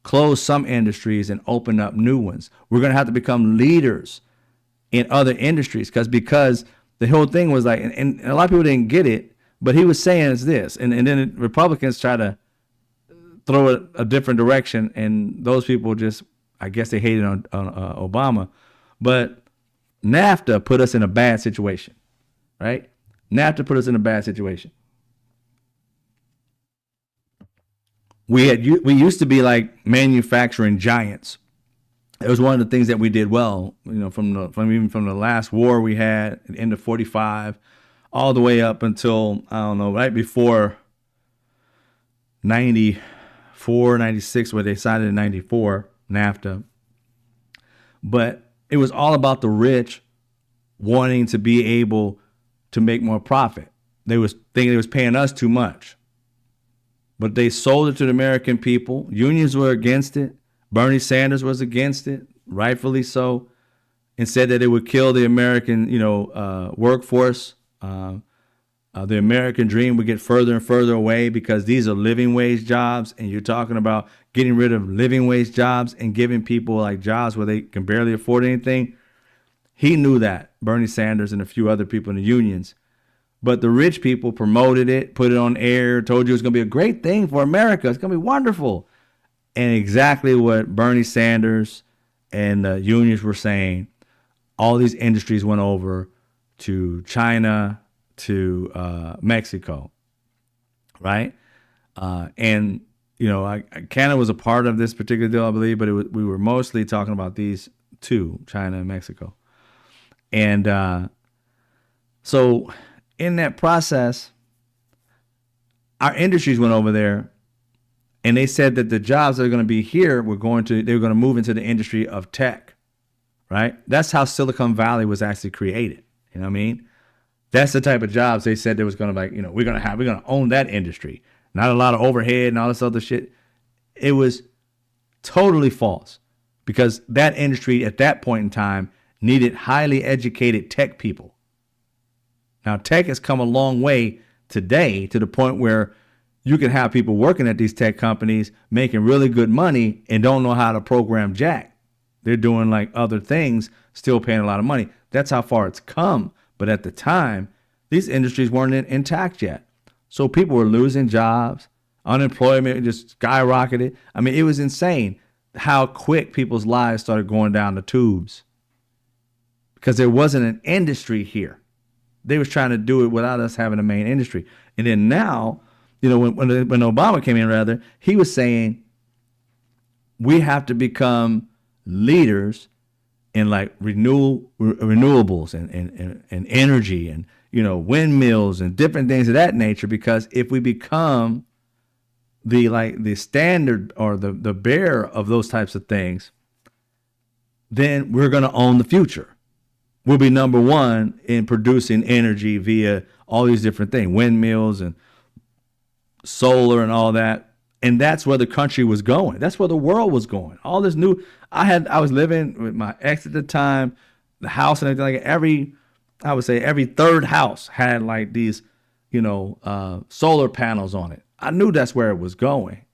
close some industries and open up new ones. We're going to have to become leaders in other industries because the whole thing was like, and a lot of people didn't get it, but he was saying is this, and then Republicans try to throw it a different direction, and those people just, I guess they hated on Obama. But NAFTA put us in a bad situation, right? NAFTA put us in a bad situation. We used to be like manufacturing giants. It was one of the things that we did well, you know, from the last war we had at the end of 45, all the way up until, I don't know, right before 94, 96, where they signed it in 94, NAFTA. But it was all about the rich wanting to be able to make more profit. They was thinking it was paying us too much. But they sold it to the American people. Unions were against it. Bernie Sanders was against it, rightfully so, and said that it would kill the American, you know, workforce. The American dream would get further and further away because these are living wage jobs, and you're talking about getting rid of living wage jobs and giving people like jobs where they can barely afford anything. He knew that, Bernie Sanders and a few other people in the unions. But the rich people promoted it, put it on air, told you it was going to be a great thing for America. It's going to be wonderful. And exactly what Bernie Sanders and the unions were saying, all these industries went over to China, to Mexico, right? And Canada was a part of this particular deal, I believe, but we were mostly talking about these two, China and Mexico. And so in that process, our industries went over there, and they said that the jobs that are going to be here they were going to move into the industry of tech, right? That's how Silicon Valley was actually created. You know what I mean? That's the type of jobs they said there was going to we're going to own that industry. Not a lot of overhead and all this other shit. It was totally false, because that industry at that point in time needed highly educated tech people. Now, tech has come a long way today to the point where you can have people working at these tech companies making really good money and don't know how to program jack. They're doing like other things, still paying a lot of money. That's how far it's come. But at the time, these industries weren't intact yet. So people were losing jobs. Unemployment just skyrocketed. I mean, it was insane how quick people's lives started going down the tubes, because there wasn't an industry here. They was trying to do it without us having a main industry. And then now, when Obama came in, rather, he was saying we have to become leaders in like renewables and energy and windmills and different things of that nature, because if we become the standard or the bearer of those types of things, then we're going to own the future. We'll be number one in producing energy via all these different things, windmills and solar and all that. And that's where the country was going. That's where the world was going. All this new, I was living with my ex at the time, the house and everything. I would say every third house had like these, solar panels on it. I knew that's where it was going,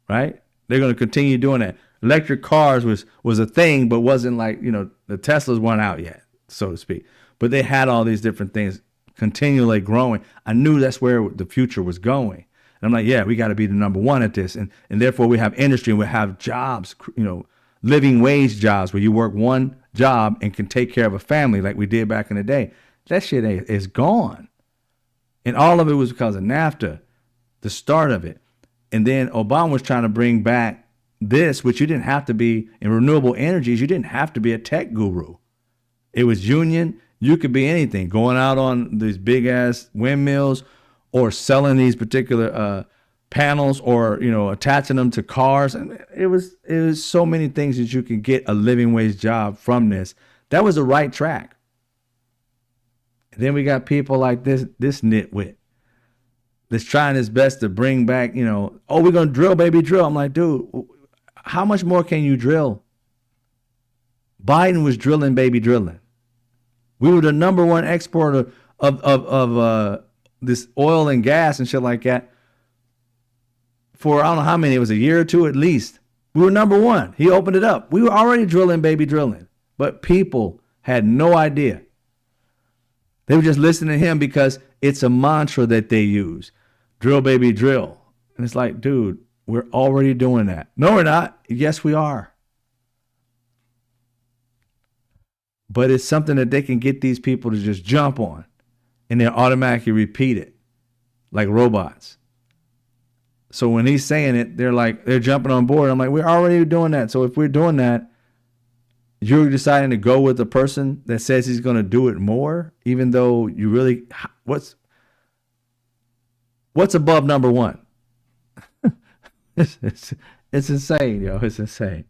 right? They're going to continue doing that. Electric cars was a thing, but wasn't like, the Teslas weren't out yet, so to speak. But they had all these different things continually growing. I knew that's where the future was going. And I'm like, yeah, we got to be the number one at this. And therefore we have industry and we have jobs, living wage jobs where you work one job and can take care of a family like we did back in the day. That shit is gone. And all of it was because of NAFTA, the start of it. And then Obama was trying to bring back this, which you didn't have to be in renewable energies. You didn't have to be a tech guru. It was union. You could be anything, going out on these big ass windmills or selling these particular panels or, attaching them to cars. And it was so many things that you could get a living wage job from this. That was the right track. And then we got people like this nitwit that's trying his best to bring back, we're going to drill, baby, drill. I'm like, dude, how much more can you drill? Biden was drilling, baby, drilling. We were the number one exporter of this oil and gas and shit like that for I don't know how many. It was a year or two at least. We were number one. He opened it up. We were already drilling, baby, drilling. But people had no idea. They were just listening to him because it's a mantra that they use. Drill, baby, drill. And it's like, dude, we're already doing that. No, we're not. Yes, we are. But it's something that they can get these people to just jump on, and they'll automatically repeat it like robots. So when he's saying it, they're jumping on board. I'm like, we're already doing that. So if we're doing that, you're deciding to go with the person that says he's going to do it more, even though you really, what's above number one? It's insane, yo. It's insane.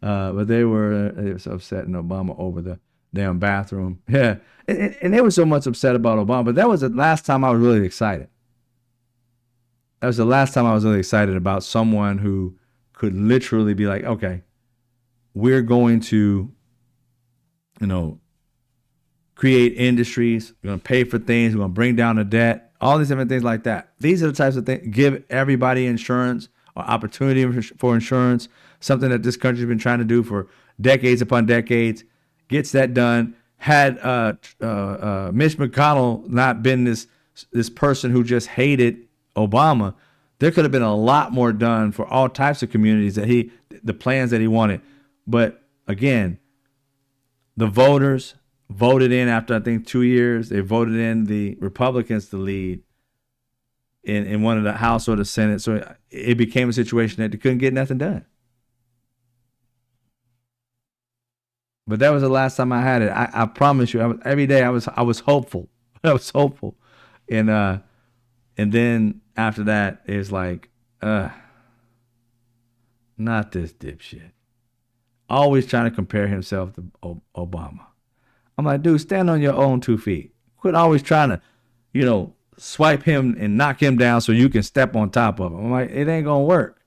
But they were upset in Obama over the damn bathroom. Yeah. And they were so much upset about Obama, but that was the last time I was really excited. That was the last time I was really excited about someone who could literally be like, okay, we're going to, create industries. We're going to pay for things. We're going to bring down the debt, all these different things like that. These are the types of things, give everybody insurance or opportunity for insurance, something that this country's been trying to do for decades upon decades, gets that done. Had Mitch McConnell not been this person who just hated Obama, there could have been a lot more done for all types of communities the plans that he wanted. But again, the voters voted in after I think 2 years. They voted in the Republicans to lead in one of the House or the Senate. So it became a situation that they couldn't get nothing done. But that was the last time I had it. I promise you, every day I was hopeful. I was hopeful, and then after that it's like, not this dipshit. Always trying to compare himself to Obama. I'm like, dude, stand on your own 2 feet. Quit always trying to, swipe him and knock him down so you can step on top of him. I'm like, it ain't gonna work.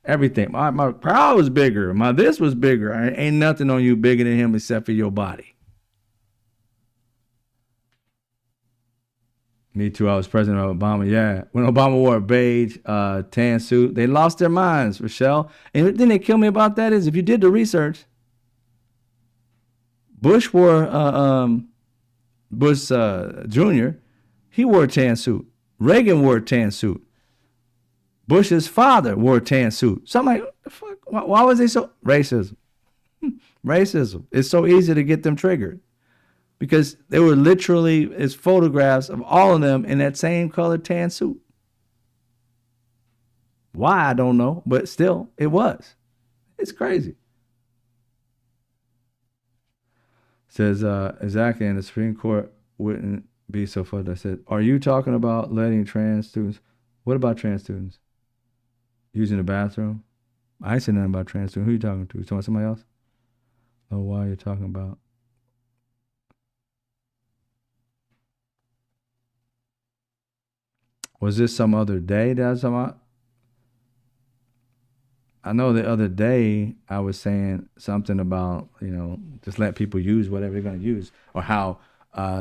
Everything. My crowd was bigger. My this was bigger. Ain't nothing on you bigger than him except for your body. Me too. I was President Obama. Yeah. When Obama wore a beige tan suit, they lost their minds, Rochelle. And then they kill me about that is if you did the research, Bush wore Bush Jr. He wore a tan suit. Reagan wore a tan suit. Bush's father wore a tan suit. So I'm like, fuck, why was they so racism? Racism. It's so easy to get them triggered because they were literally it's photographs of all of them in that same colored tan suit. Why I don't know, but still it was. It's crazy. Says exactly, and the Supreme Court wouldn't be so fucked. I said, are you talking about letting trans students? What about trans students? Using the bathroom? I ain't saying nothing about trans students. Who you talking to? You talking about somebody else? Oh, why are you talking about? Was this some other day that I was talking about? I know the other day I was saying something about, just let people use whatever they're going to use, or how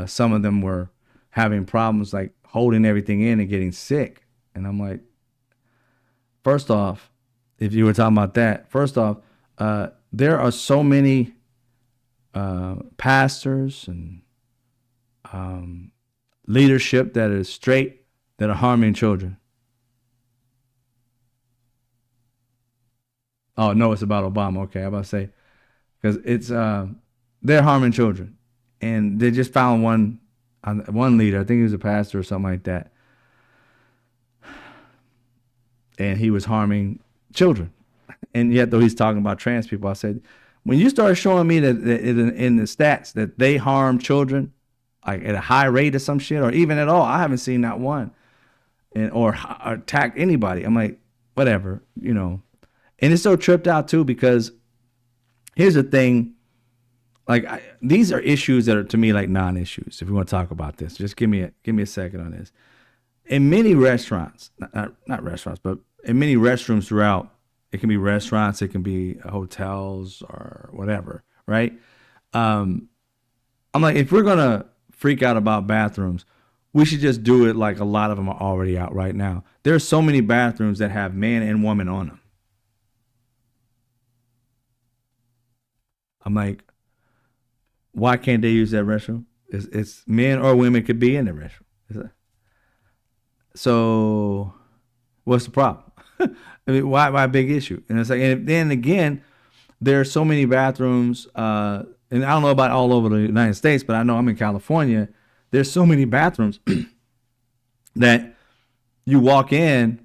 some of them were having problems like holding everything in and getting sick. And I'm like, first off, if you were talking about that, first off, there are so many pastors and leadership that is straight that are harming children. Oh, no, it's about Obama. Okay, I'm about to say, because it's they're harming children, and they just found one leader. I think he was a pastor or something like that, and he was harming children. And yet, though he's talking about trans people, I said, when you start showing me that in the stats that they harm children, like at a high rate or some shit, or even at all, I haven't seen that one, or attack anybody. I'm like, whatever, And it's so tripped out too because here's the thing, like these are issues that are to me like non-issues. If you want to talk about this, just give me a second on this. In many restaurants, not restaurants, but in many restrooms throughout, it can be restaurants, it can be hotels or whatever, right? I'm like, if we're gonna freak out about bathrooms, we should just do it like a lot of them are already out right now. There are so many bathrooms that have man and woman on them. I'm like, why can't they use that restroom? It's men or women could be in the restroom. So what's the problem? I mean, why a big issue? And it's like, and then again, there are so many bathrooms, and I don't know about all over the United States, but I know I'm in California. There's so many bathrooms that you walk in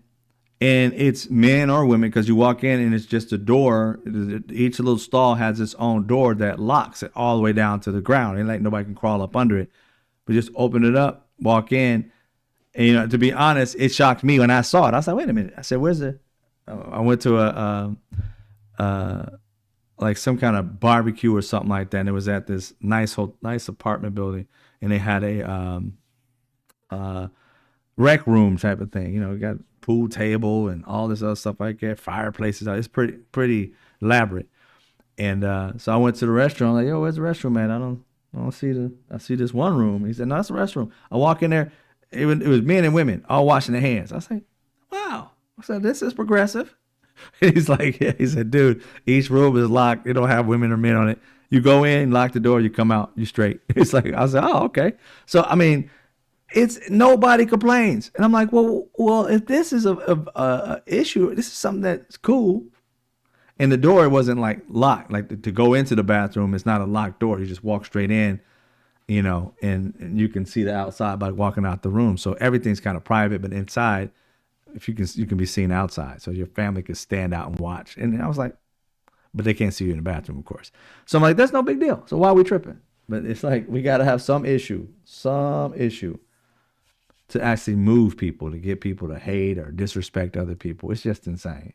and it's men or women, because you walk in and it's just a door. Each little stall has its own door that locks it all the way down to the ground. And like nobody can crawl up under it. But just open it up, walk in. And, to be honest, it shocked me when I saw it. I was like, wait a minute. I said, where's the... I went to like some kind of barbecue or something like that. And it was at this nice apartment building. And they had a rec room type of thing. You got pool table and all this other stuff like that, fireplaces. It's pretty elaborate. And so I went to the restaurant. Like, yo, where's the restroom, man? I don't see I see this one room. He said, no, that's the restroom. I walk in there. It was men and women all washing their hands. I was like, wow. I said, this is progressive. He's like, yeah. He said, dude, each room is locked. It don't have women or men on it. You go in, lock the door, you come out, you straight. It's like, I was like, oh, okay. So, I mean, it's nobody complains. And I'm like, well, if this is a issue, this is something that's cool. And the door wasn't like locked. Like to go into the bathroom, it's not a locked door. You just walk straight in. and you can see the outside by walking out the room. So everything's kind of private, but inside, if you can be seen outside. So your family could stand out and watch. And I was like, but they can't see you in the bathroom, of course. So I'm like, that's no big deal. So why are we tripping? But it's like we got to have some issue to actually move people, to get people to hate or disrespect other people. It's just insane.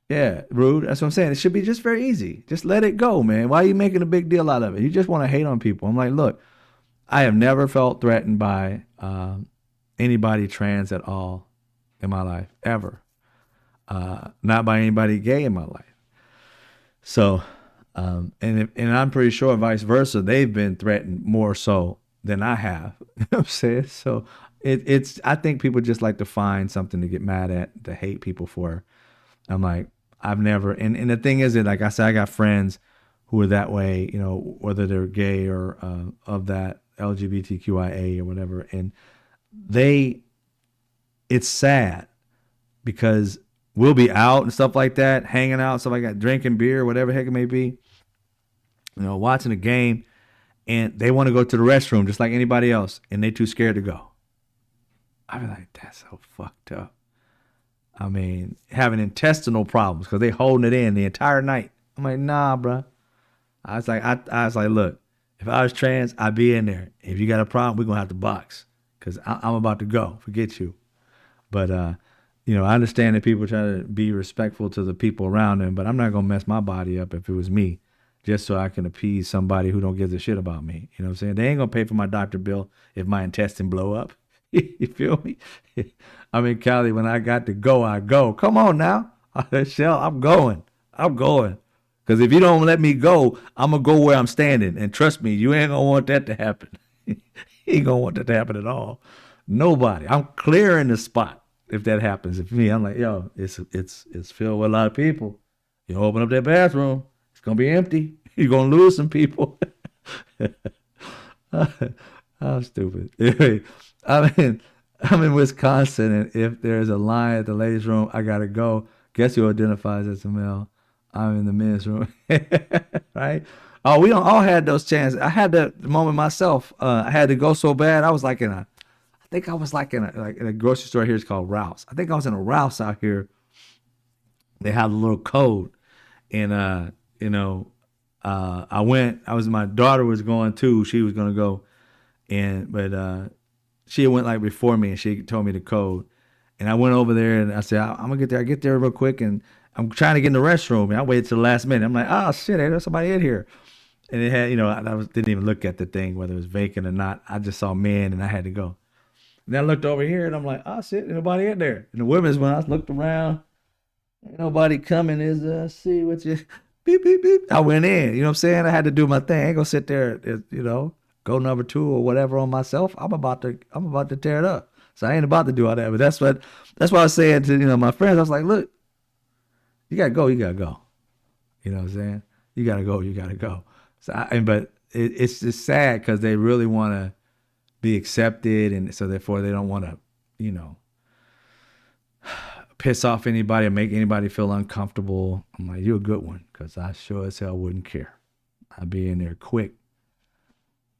Yeah, rude. That's what I'm saying. It should be just very easy. Just let it go, man. Why are you making a big deal out of it? You just want to hate on people. I'm like, look, I have never felt threatened by anybody trans at all in my life, ever. Not by anybody gay in my life. So, and I'm pretty sure vice versa, they've been threatened more so than I have. You know what I'm saying? So it's I think people just like to find something to get mad at, to hate people for. I'm like, I've never, and the thing is that, like I said, I got friends who are that way, whether they're gay or of that LGBTQIA or whatever. And it's sad because we'll be out and stuff like that, hanging out, stuff like that, drinking beer, whatever the heck it may be, watching a game, and they want to go to the restroom just like anybody else, and they too scared to go. I be like, that's so fucked up. I mean, having intestinal problems because they holding it in the entire night. I'm like, nah, bro. I was like, look, if I was trans, I'd be in there. If you got a problem, we're gonna have to box because I'm about to go. Forget you. But I understand that people try to be respectful to the people around them, but I'm not gonna mess my body up if it was me, just so I can appease somebody who don't give a shit about me. You know what I'm saying? They ain't gonna pay for my doctor bill if my intestine blow up. You feel me? I'm in Cali. When I got to go, I go. Come on now. Shell, I'm going. Because if you don't let me go, I'm going to go where I'm standing. And trust me, you ain't going to want that to happen. You ain't going to want that to happen at all. Nobody. I'm clearing the spot if that happens. If me, I'm like, yo, it's filled with a lot of people. You open up that bathroom, it's going to be empty. You're going to lose some people. I'm stupid. Anyway, I'm in Wisconsin, and if there's a line at the ladies' room, I gotta go. Guess who identifies as a male? I'm in the men's room, right? Oh, we don't all had those chances. I had the moment myself. I had to go so bad. I was like I think I was like in a grocery store here. It's called Ralph's. I think I was in a Ralph's out here. They had a little code, and I went. My daughter was going too. She was gonna go. But she went like before me, and she told me the code. And I went over there, and I said, I'm gonna get there. I get there real quick, and I'm trying to get in the restroom. And I waited till the last minute. I'm like, oh shit, there's somebody in here. And it had, didn't even look at the thing whether it was vacant or not. I just saw men, and I had to go. And then I looked over here, and I'm like, oh shit, there's nobody in there. And the women's when I looked around, ain't nobody coming. See what you beep beep beep. I went in. You know what I'm saying? I had to do my thing. I ain't gonna sit there, go number 2 or whatever on myself. I'm about to tear it up. So I ain't about to do all that. But that's what I was saying to my friends. I was like, look, you gotta go. You know what I'm saying? You gotta go. So but it's just sad because they really want to be accepted, and so therefore they don't want to piss off anybody or make anybody feel uncomfortable. I'm like, you're a good one, because I sure as hell wouldn't care. I'd be in there quick.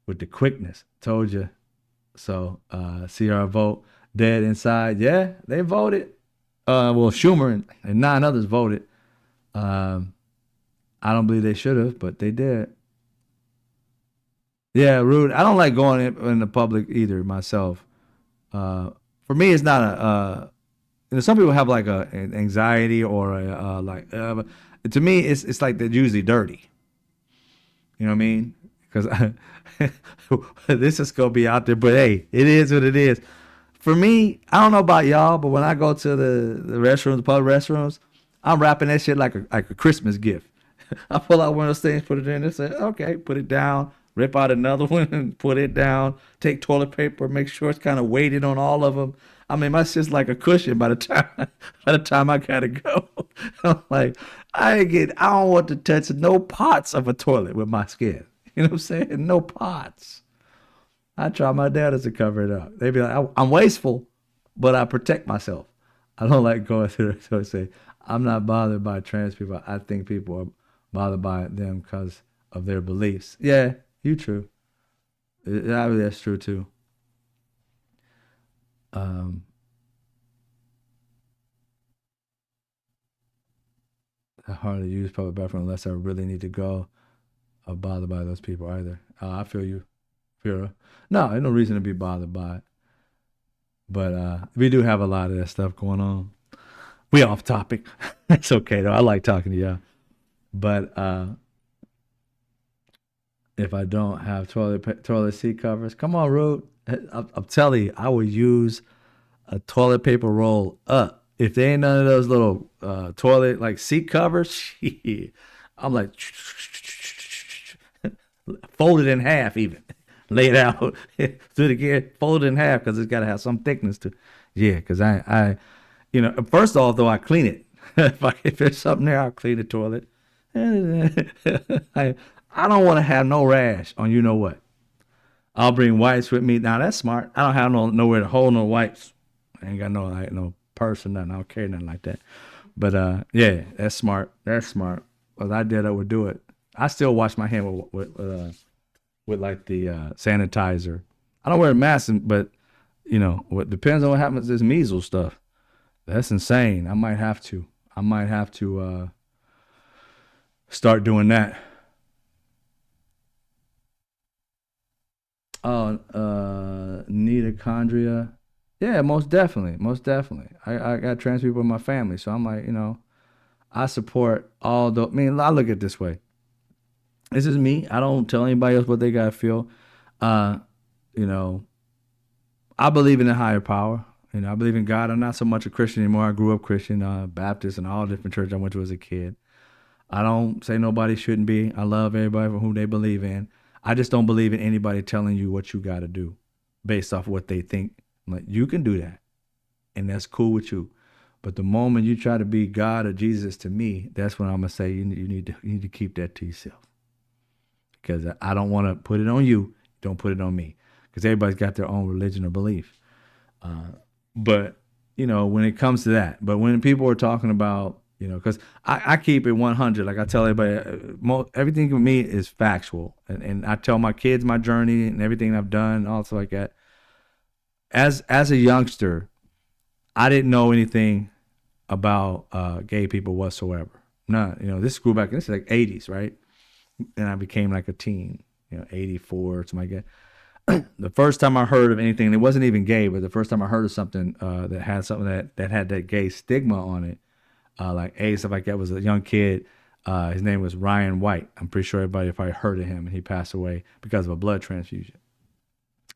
With the quickness, told you. So, see our vote dead inside. Yeah, they voted. Well, Schumer and 9 others voted. I don't believe they should have, but they did. Yeah, rude. I don't like going in the public either myself. For me, it's not some people have like an anxiety or to me, it's like they're usually dirty. You know what I mean? Because this is going to be out there, but hey, it is what it is. For me, I don't know about y'all, but when I go to the restrooms, the public restrooms, I'm wrapping that shit like a Christmas gift. I pull out one of those things, put it in, and say, okay, put it down, rip out another one and put it down, take toilet paper, make sure it's kind of weighted on all of them. I mean, my shit's like a cushion by the time I gotta go. I'm like, I don't want to touch no parts of a toilet with my skin. You know what I'm saying? No pots. I try my damnedest to cover it up. They be like, I'm wasteful, but I protect myself. I don't like going through it. So I say, I'm not bothered by trans people. I think people are bothered by them because of their beliefs. Yeah, You true. That's true too. Um, I hardly use public bathroom unless I really need to go or bothered by those people either. I feel you. Feel no, there's no reason to be bothered by it. But we do have a lot of that stuff going on. We off topic. It's okay though. I like talking to y'all. But if I don't have toilet seat covers, come on, Rude. I'm telling you, I would use a toilet paper roll up. If there ain't none of those little toilet like seat covers, shit, I'm like fold it in half even. Lay it out, do it again, fold it in half because it's got to have some thickness to. Yeah, because first off though I clean it. If there's something there, I'll clean the toilet. I don't want to have no rash on you know what. I'll bring wipes with me. Now that's smart. I don't have nowhere to hold no wipes. I ain't got no purse or nothing. I don't carry nothing like that. But yeah, that's smart. That's smart. Because I did, I would do it. I still wash my hand with like the sanitizer. I don't wear a mask, but what depends on what happens. This measles stuff. That's insane. I might have to. Start doing that. Oh, mitochondria. Yeah, most definitely, most definitely. I got trans people in my family, so I'm like, I support all the. I mean, I look at it this way. This is me. I don't tell anybody else what they gotta feel. Uh, you know, I believe in a higher power. I believe in God. I'm not so much a Christian anymore. I grew up Christian, Baptist, and all different churches I went to as a kid. I don't say nobody shouldn't be. I love everybody for whom they believe in. I just don't believe in anybody telling you what you got to do based off what they think. Like you can do that, and that's cool with you. But the moment you try to be God or Jesus to me, that's when I'm gonna say you need to keep that to yourself because I don't want to put it on you. Don't put it on me because everybody's got their own religion or belief. But when it comes to that, but when people are talking about because I keep it 100. Like I tell everybody, everything with me is factual, and I tell my kids my journey and everything I've done, also like that. As a youngster, I didn't know anything about gay people whatsoever. None. This grew back. This is like 80s, right? And I became like a teen. 84 or something like that. The first time I heard of anything, and it wasn't even gay, but the first time I heard of something that had something that had that gay stigma on it, like AIDS, stuff like that, was a young kid. His name was Ryan White. I'm pretty sure everybody probably heard of him, and he passed away because of a blood transfusion.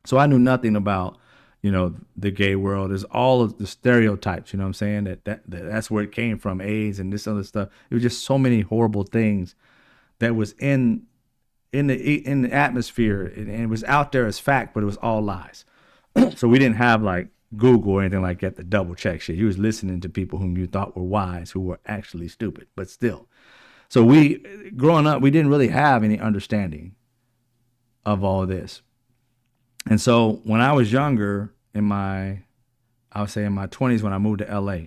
So I knew nothing about, the gay world. There's all of the stereotypes, you know what I'm saying? That's where it came from, AIDS and this other stuff. It was just so many horrible things that was in the atmosphere, and it was out there as fact, but it was all lies. So we didn't have like Google or anything like that to double check shit. You was listening to people whom you thought were wise who were actually stupid, but still. So growing up, we didn't really have any understanding of all this. And so when I was younger, I would say in my 20s when I moved to LA,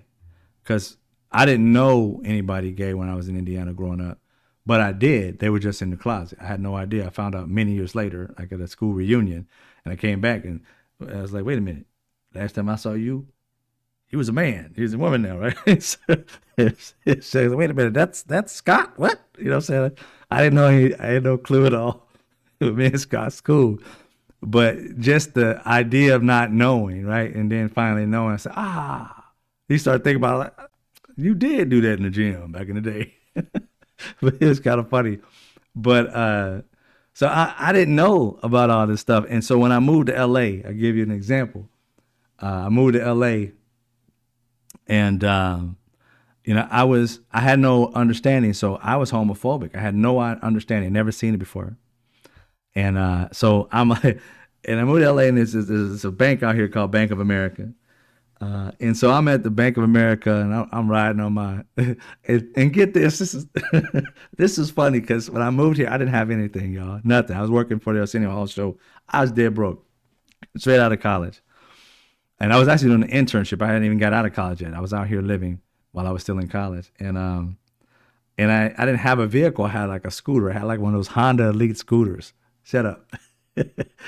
because I didn't know anybody gay when I was in Indiana growing up, but I did. They were just in the closet. I had no idea. I found out many years later, like at a school reunion, and I came back and I was like, wait a minute. Last time I saw you, he was a man. He's a woman now, right? So, wait a minute, that's Scott. What? You know what I'm saying? I didn't know I had no clue at all. Me and Scott's cool. But just the idea of not knowing, right? And then finally knowing, I said, you start thinking about it, like, you did do that in the gym back in the day. But it was kind of funny. But so I didn't know about all this stuff. And so when I moved to LA, I'll give you an example. I moved to LA and I had no understanding, so I was homophobic. I had no understanding, never seen it before. And so I'm like, and I moved to LA, and there's a bank out here called Bank of America. And so I'm at the Bank of America, and I'm riding on my, and get this is this is funny because when I moved here, I didn't have anything, y'all, nothing. I was working for the Arsenio Hall show. I was dead broke, straight out of college. And I was actually doing an internship. I hadn't even got out of college yet. I was out here living while I was still in college. And I didn't have a vehicle. I had like a scooter. I had like one of those Honda Elite scooters. Shut up.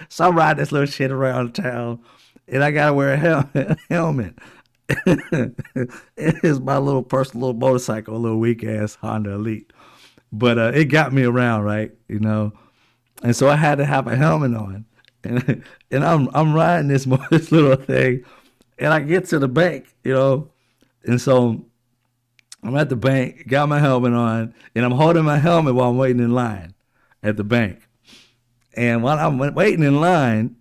So I'm riding this little shit around town, and I gotta wear a helmet. It's my little personal little motorcycle, a little weak ass Honda Elite, but it got me around, right? You know, and so I had to have a helmet on, and I'm riding this little thing, and I get to the bank, you know, and so I'm at the bank, got my helmet on, and I'm holding my helmet while I'm waiting in line at the bank. And while I'm waiting in line,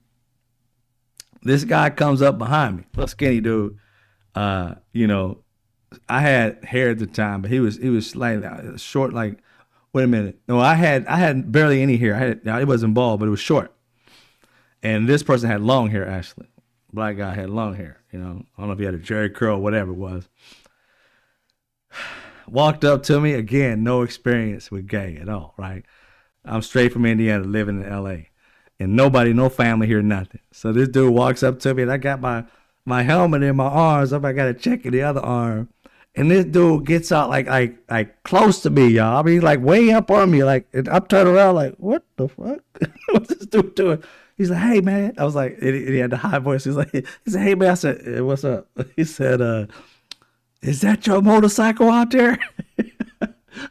this guy comes up behind me, little skinny dude. You know, I had hair at the time, but he was slightly short. Like, wait a minute, no, I had barely any hair. It wasn't bald, but it was short. And this person had long hair. Actually, black guy had long hair. You know, I don't know if he had a Jerry curl, whatever it was. Walked up to me again, no experience with gay at all. Right, I'm straight from Indiana, living in L.A. and nobody, no family here, nothing. So this dude walks up to me, and I got my helmet in my arms. I got to check in the other arm. And this dude gets out like close to me, y'all. I mean, like way up on me. Like, and I'm turning around like, what the fuck? What's this dude doing? He's like, hey man. I was like, he had the high voice. He said, hey man. I said, hey, what's up? He said, is that your motorcycle out there?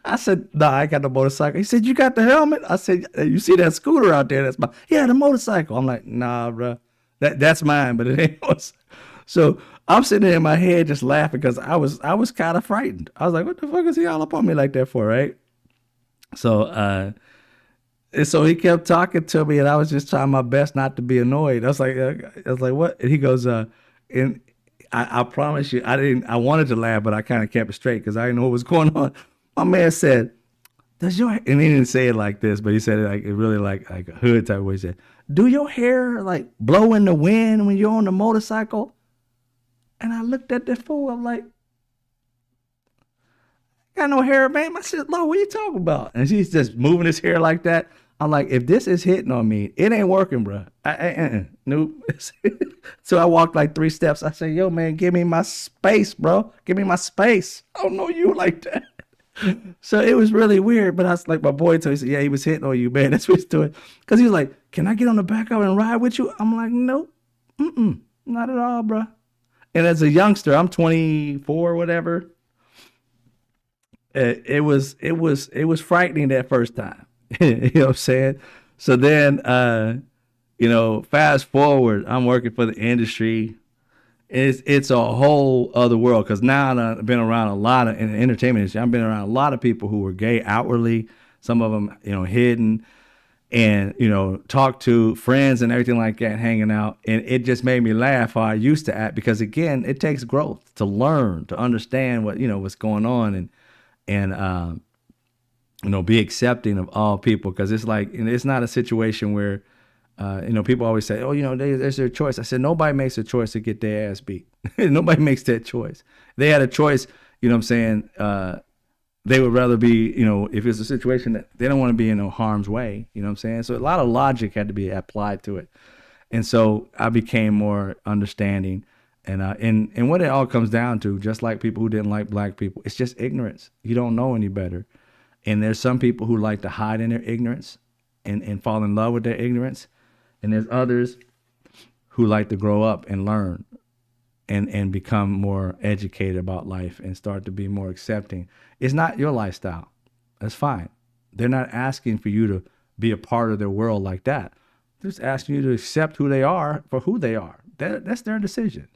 I said, no, I ain't got no motorcycle. He said, you got the helmet? I said, you see that scooter out there? That's my, yeah, the motorcycle. I'm like, nah, bro, that's mine, but it ain't yours. So I'm sitting there in my head just laughing because I was kind of frightened. I was like, what the fuck is he all up on me like that for, right? So and so he kept talking to me, and I was just trying my best not to be annoyed. I was like, what? And he goes, and I promise you, I wanted to laugh, but I kind of kept it straight because I didn't know what was going on. My man said, does your, and he didn't say it like this, but he said it like, it really like a hood type of way. He said, do your hair like blow in the wind when you're on the motorcycle? And I looked at the fool. I'm like, got no hair, man. I said, Lord, what are you talking about? And he's just moving his hair like that. I'm like, if this is hitting on me, it ain't working, bro. Nope. So I walked like 3 steps. I said, yo, man, give me my space, bro. Give me my space. I don't know you like that. So it was really weird. But I was like, my boy told me, he said, yeah, he was hitting on you, man. That's what he's doing. Because he was like, can I get on the back of it and ride with you? I'm like, nope. Not at all, bro. And as a youngster, I'm 24 or whatever. It was frightening that first time. You know what I'm saying? So then, fast forward, I'm working for the industry. It's a whole other world because now I've been around a lot of in the entertainment industry. I've been around a lot of people who were gay outwardly. Some of them, hidden, and talk to friends and everything like that, hanging out, and it just made me laugh how I used to act because again, it takes growth to learn, to understand what's going on, and be accepting of all people because it's like it's not a situation where people always say, oh, there's their choice. I said nobody makes a choice to get their ass beat. Nobody makes that choice. They had a choice. You know what I'm saying? They would rather be, if it's a situation that they don't want to be in harm's way, you know what I'm saying? So a lot of logic had to be applied to it. And so I became more understanding. And what it all comes down to, just like people who didn't like black people, it's just ignorance. You don't know any better. And there's some people who like to hide in their ignorance and fall in love with their ignorance. And there's others who like to grow up and learn and become more educated about life and start to be more accepting. It's not your lifestyle. That's fine. They're not asking for you to be a part of their world like that. They're just asking you to accept who they are for who they are. That's their decision.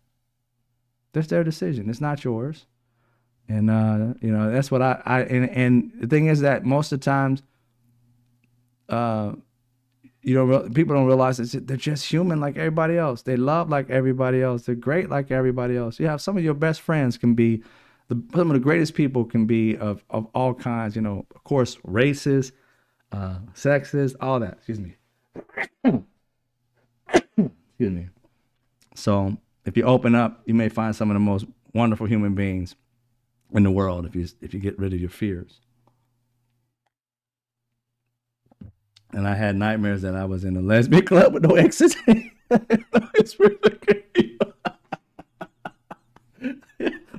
That's their decision. It's not yours. And, that's what and the thing is that most of the times, people don't realize they're just human like everybody else. They love like everybody else. They're great like everybody else. You have some of your best friends can be some of the greatest people can be of all kinds, of course, races, sexes, all that. Excuse me. Excuse me. So if you open up, you may find some of the most wonderful human beings in the world if you get rid of your fears. And I had nightmares that I was in a lesbian club with no exits. It's really crazy.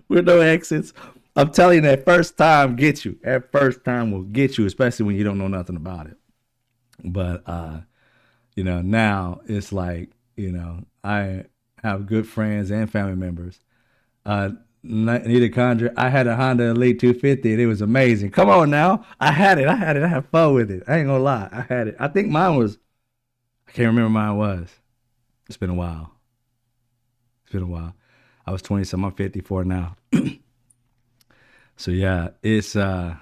With no exits. I'm telling you, that first time gets you. That first time will get you, especially when you don't know nothing about it. But Now it's like, I have good friends and family members. Uh, Need a conjure. I had a Honda Elite 250 and it was amazing. Come on now. I had it. I had fun with it. I ain't gonna lie. I had it. I think mine was, I can't remember mine was. It's been a while. It's been a while. I was 20 something. I'm 54 now. So yeah, it's but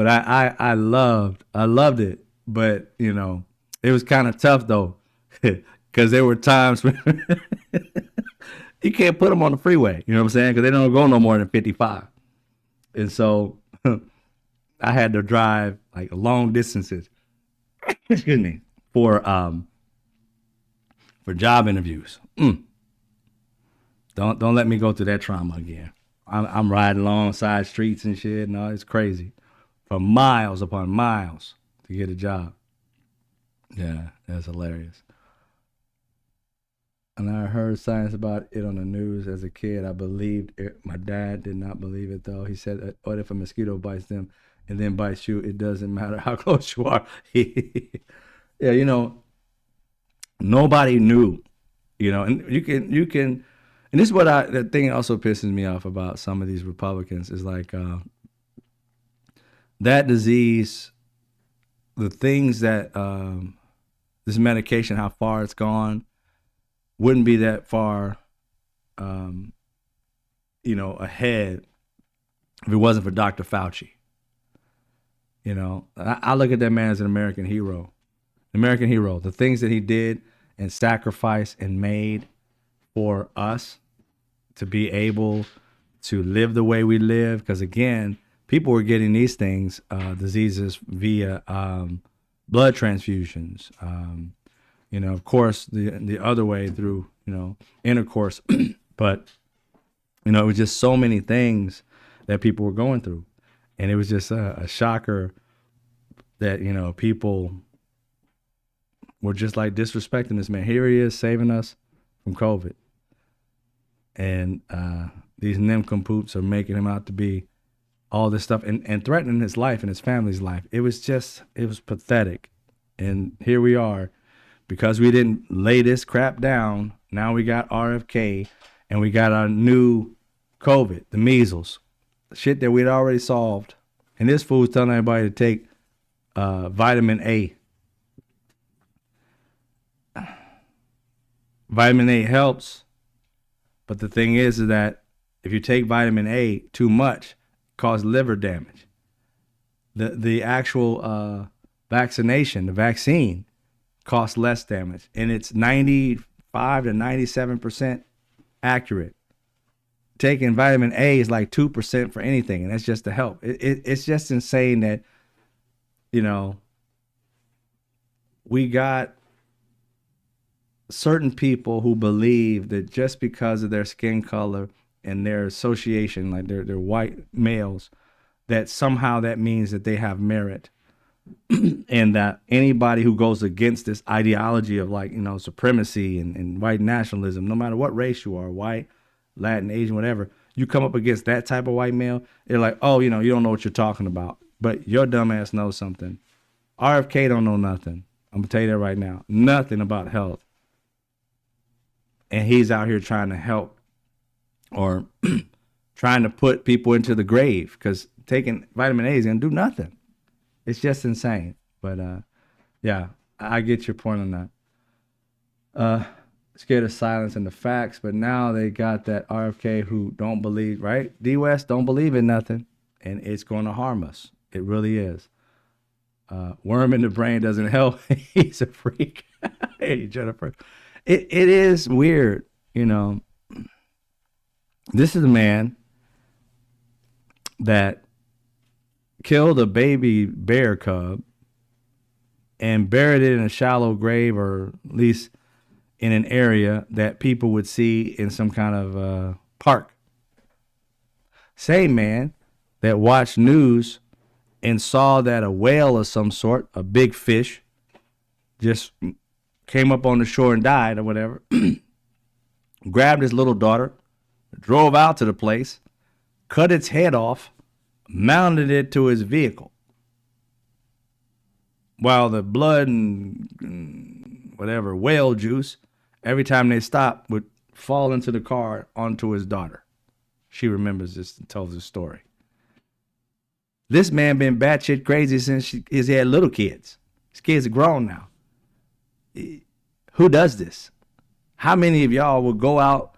I loved it. But it was kind of tough though, because there were times when you can't put them on the freeway. You know what I'm saying? Because they don't go no more than 55, and so I had to drive like long distances. Excuse me, for job interviews. Don't let me go through that trauma again. I'm riding along side streets and shit. No, it's crazy, for miles upon miles to get a job. Yeah, that's hilarious. And I heard science about it on the news as a kid. I believed it. My dad did not believe it though. He said, "What if a mosquito bites them and then bites you? It doesn't matter how close you are." Yeah, nobody knew. And you can, and this is what the thing also pisses me off about some of these Republicans is like that disease, the things that this medication, how far it's gone, wouldn't be that far, ahead if it wasn't for Dr. Fauci. I look at that man as an American hero. American hero. The things that he did and sacrificed and made for us to be able to live the way we live. Because again, people were getting these things, diseases via blood transfusions. Of course, the other way through, intercourse. But, it was just so many things that people were going through. And it was just a shocker that, people were just like disrespecting this man. Here he is saving us from COVID. And these nincompoops are making him out to be all this stuff and threatening his life and his family's life. It was pathetic. And here we are. Because we didn't lay this crap down, now we got RFK and we got our new COVID, the measles, shit that we'd already solved. And this fool's telling everybody to take vitamin A. Vitamin A helps, but the thing is that if you take vitamin A too much, it causes liver damage. The actual vaccination, the vaccine, costs less damage, and it's 95 to 97% accurate. Taking vitamin A is like 2% for anything, and that's just to help. It's just insane that we got certain people who believe that just because of their skin color and their association, like they're white males, that somehow that means that they have merit. And that anybody who goes against this ideology of supremacy and white nationalism, no matter what race you are, white, Latin, Asian, whatever, you come up against that type of white male, they're like, oh, you don't know what you're talking about. But your dumb ass knows something. RFK don't know nothing. I'm going to tell you that right now. Nothing about health. And he's out here trying to help or trying to put people into the grave because taking vitamin A is going to do nothing. It's just insane. But yeah, I get your point on that. Scared of silence and the facts, but now they got that RFK who don't believe, right? D West don't believe in nothing, and it's going to harm us. It really is. Worm in the brain doesn't help. He's a freak. Hey, Jennifer. It is weird, This is a man that killed a baby bear cub and buried it in a shallow grave, or at least in an area that people would see in some kind of park. Same man that watched news and saw that a whale of some sort, a big fish, just came up on the shore and died or whatever, grabbed his little daughter, drove out to the place, cut its head off, mounted it to his vehicle, while the blood and whatever whale juice, every time they stopped, would fall into the car onto his daughter. She remembers this and tells the story. This man been batshit crazy since he had little kids. His kids are grown now. Who does this? How many of y'all will go out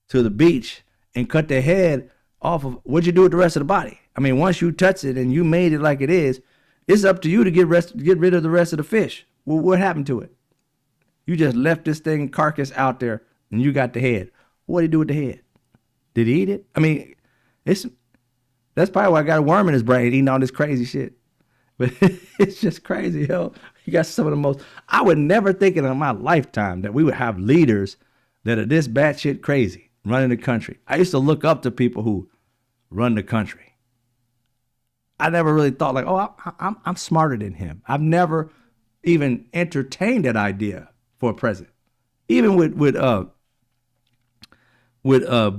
to the beach and cut their head off of, what'd you do with the rest of the body? I mean, once you touch it and you made it like it is, it's up to you to get rid of the rest of the fish. Well, what happened to it? You just left this thing carcass out there and you got the head. What did he do with the head? Did he eat it? I mean, that's probably why I got a worm in his brain eating all this crazy shit. But it's just crazy, hell. You got some of the most, I would never think in my lifetime that we would have leaders that are this batshit crazy running the country. I used to look up to people who run the country. I never really thought like, oh, I'm smarter than him. I've never even entertained that idea for a president. Even with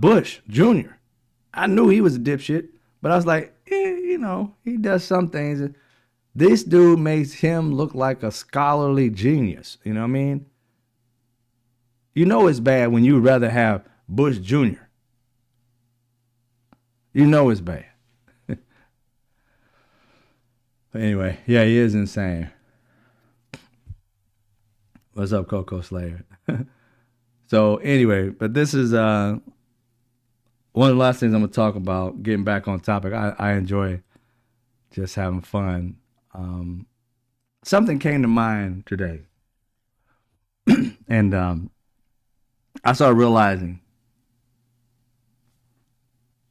Bush Jr., I knew he was a dipshit, but I was like, you know, he does some things. This dude makes him look like a scholarly genius. You know what I mean? You know it's bad when you'd rather have Bush Jr. You know it's bad. But anyway, yeah, he is insane. What's up, Coco Slayer? So anyway, but this is one of the last things I'm going to talk about, getting back on topic. I enjoy just having fun. Something came to mind today. And I started realizing,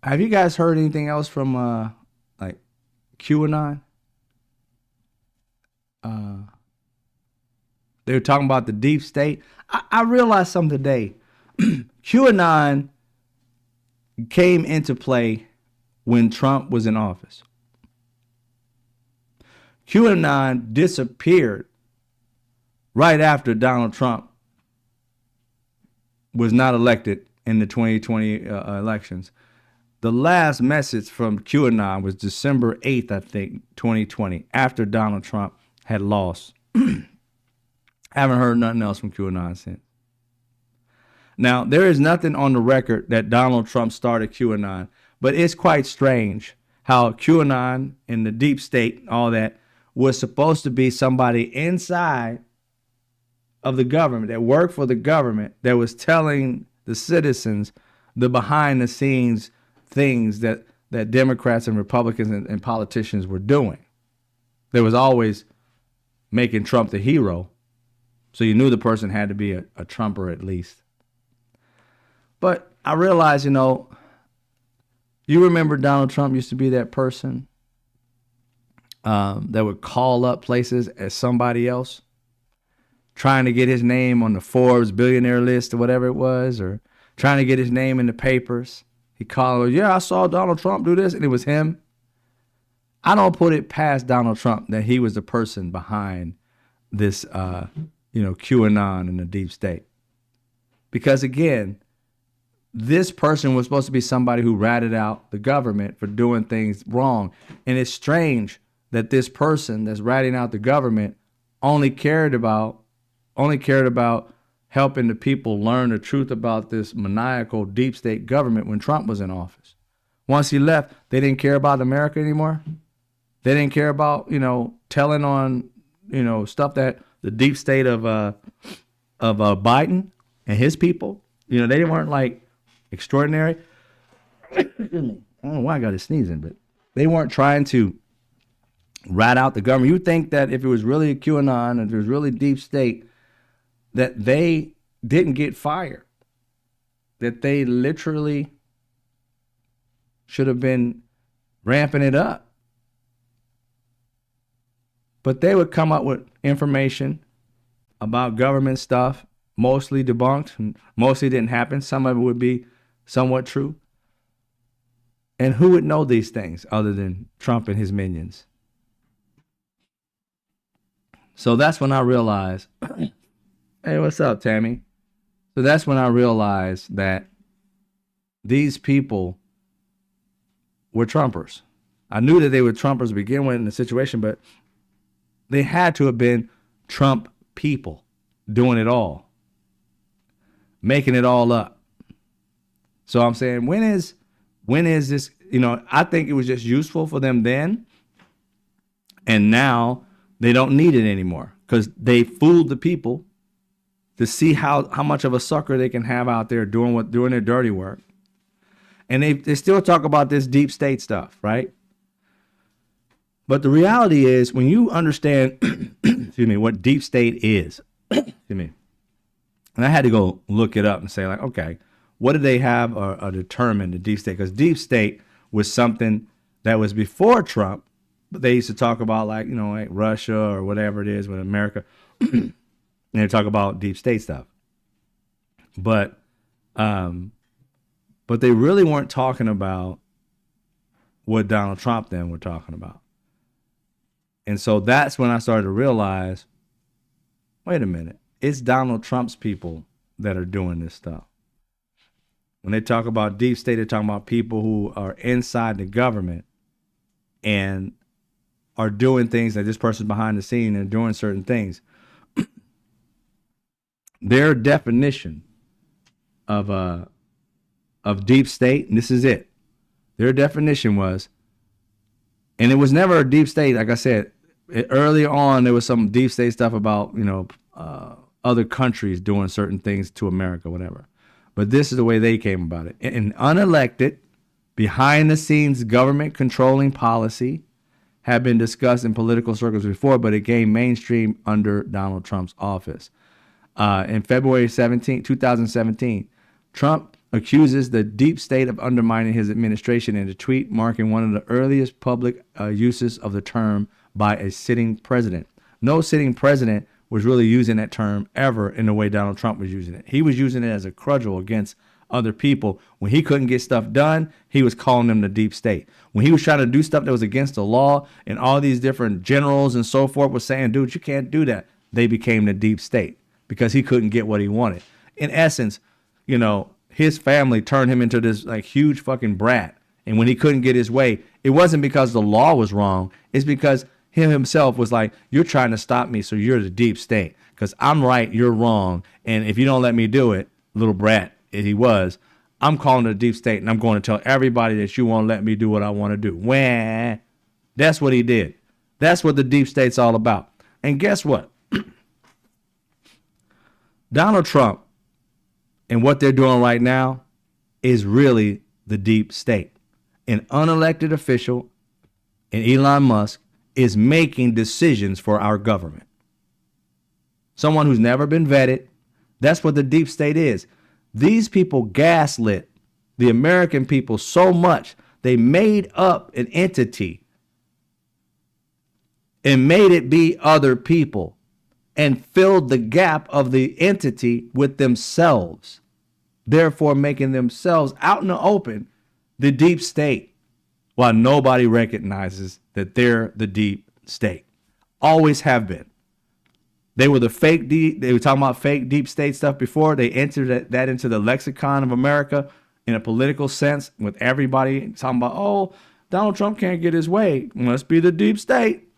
have you guys heard anything else from like QAnon? They were talking about the deep state. I realized something today. QAnon came into play when Trump was in office. QAnon disappeared right after Donald Trump was not elected in the 2020 elections. The last message from QAnon was December 8th, I think, 2020, after Donald Trump had lost. Haven't heard nothing else from QAnon since. Now, there is nothing on the record that Donald Trump started QAnon, but it's quite strange how QAnon and the deep state, all that, was supposed to be somebody inside of the government that worked for the government that was telling the citizens the behind the scenes things that Democrats and Republicans and politicians were doing. There was always making Trump the hero. So you knew the person had to be a Trumper at least. But I realized, you know, you remember Donald Trump used to be that person that would call up places as somebody else, trying to get his name on the Forbes billionaire list or whatever it was, or trying to get his name in the papers. He called, yeah, I saw Donald Trump do this, and it was him. I don't put it past Donald Trump that he was the person behind this QAnon and the deep state. Because again, this person was supposed to be somebody who ratted out the government for doing things wrong. And it's strange that this person that's ratting out the government only cared about helping the people learn the truth about this maniacal deep state government when Trump was in office. Once he left, they didn't care about America anymore. They didn't care about, telling on, stuff that the deep state of Biden and his people, they weren't like extraordinary. I don't know why I got a sneeze in, but they weren't trying to rat out the government. You would think that if it was really a QAnon, if it was really deep state, that they didn't get fired, that they literally should have been ramping it up. But they would come up with information about government stuff, mostly debunked, and mostly didn't happen. Some of it would be somewhat true. And who would know these things other than Trump and his minions? So that's when I realized, hey, what's up, Tammy? So that's when I realized that these people were Trumpers. I knew that they were Trumpers to begin with in the situation, but They had to have been Trump people doing it all, making it all up. So I'm saying, when is this? I think it was just useful for them then, and now they don't need it anymore because they fooled the people to see how much of a sucker they can have out there doing their dirty work. And they still talk about this deep state stuff, right? But the reality is, when you understand, excuse me, what deep state is, excuse me, and I had to go look it up and say, like, okay, what did they have or determine the deep state? Because deep state was something that was before Trump, but they used to talk about, like Russia or whatever it is with America, and they talk about deep state stuff. But they really weren't talking about what Donald Trump then were talking about. And so that's when I started to realize, wait a minute, it's Donald Trump's people that are doing this stuff. When they talk about deep state, they're talking about people who are inside the government and are doing things like this person's behind the scene and doing certain things. Their definition of deep state, and this is it. Their definition was, and it was never a deep state. Like I said, early on, there was some deep state stuff about, other countries doing certain things to America, whatever. But this is the way they came about it. An unelected, behind the scenes government controlling policy had been discussed in political circles before, but it gained mainstream under Donald Trump's office. In February 2017, Trump accuses the deep state of undermining his administration in a tweet marking one of the earliest public uses of the term by a sitting president. No sitting president was really using that term ever in the way Donald Trump was using it. He was using it as a cudgel against other people. When he couldn't get stuff done, he was calling them the deep state. When he was trying to do stuff that was against the law, and all these different generals and so forth were saying, dude, you can't do that, they became the deep state because he couldn't get what he wanted. In essence, his family turned him into this like huge fucking brat. And when he couldn't get his way, it wasn't because the law was wrong. It's because him himself was like, you're trying to stop me, so you're the deep state. Because I'm right, you're wrong. And if you don't let me do it, little brat he was, I'm calling it a deep state, and I'm going to tell everybody that you won't let me do what I want to do. Wah. That's what he did. That's what the deep state's all about. And guess what? Donald Trump and what they're doing right now is really the deep state. An unelected official, and Elon Musk, is making decisions for our government. Someone who's never been vetted. That's what the deep state is. These people gaslit the American people so much, they made up an entity and made it be other people and filled the gap of the entity with themselves, therefore making themselves out in the open the deep state, while nobody recognizes that they're the deep state. Always have been. They were the fake deep. They were talking about fake deep state stuff before. They entered that into the lexicon of America in a political sense, with everybody talking about, oh, Donald Trump can't get his way, must be the deep state.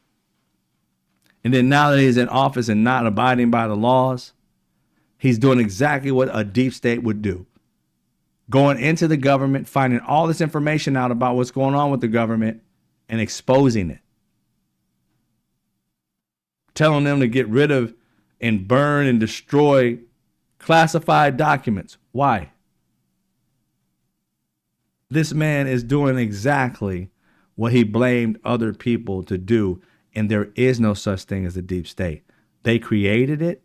And then now that he's in office and not abiding by the laws, he's doing exactly what a deep state would do. Going into the government, finding all this information out about what's going on with the government and exposing it. Telling them to get rid of and burn and destroy classified documents. Why? This man is doing exactly what he blamed other people to do, and there is no such thing as a deep state. They created it,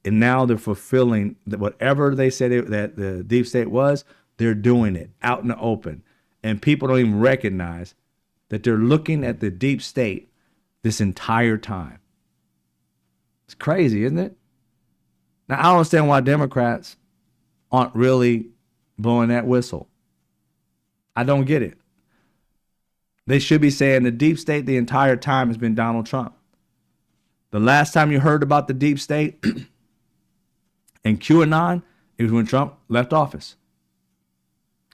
and now they're fulfilling whatever they said that the deep state was. They're doing it out in the open, and people don't even recognize that they're looking at the deep state this entire time. It's crazy, isn't it? Now, I don't understand why Democrats aren't really blowing that whistle. I don't get it. They should be saying the deep state the entire time has been Donald Trump. The last time you heard about the deep state and QAnon, it was when Trump left office.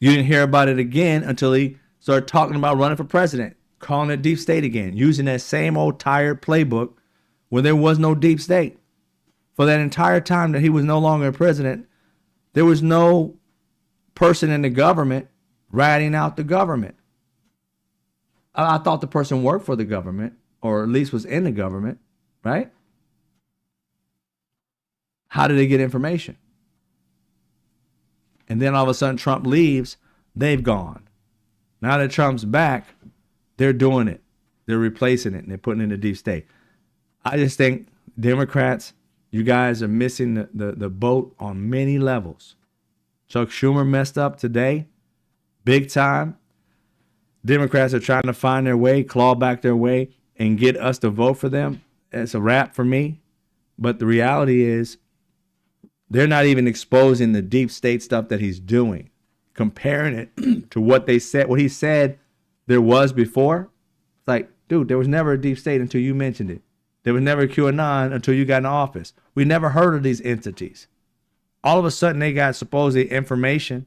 You didn't hear about it again until he started talking about running for president, calling it deep state again, using that same old tired playbook where there was no deep state. For that entire time that he was no longer president, there was no person in the government ratting out the government. I thought the person worked for the government, or at least was in the government, right? How did they get information? And then all of a sudden Trump leaves, they've gone. Now that Trump's back, they're doing it. They're replacing it, and they're putting in the deep state. I just think Democrats, you guys are missing the boat on many levels. Chuck Schumer messed up today, big time. Democrats are trying to find their way, claw back their way, and get us to vote for them. It's a wrap for me. But the reality is, they're not even exposing the deep state stuff that he's doing, comparing it to what they said, what he said there was before. It's like, dude, there was never a deep state until you mentioned it. There was never a QAnon until you got in office. We never heard of these entities. All of a sudden, they got supposed information.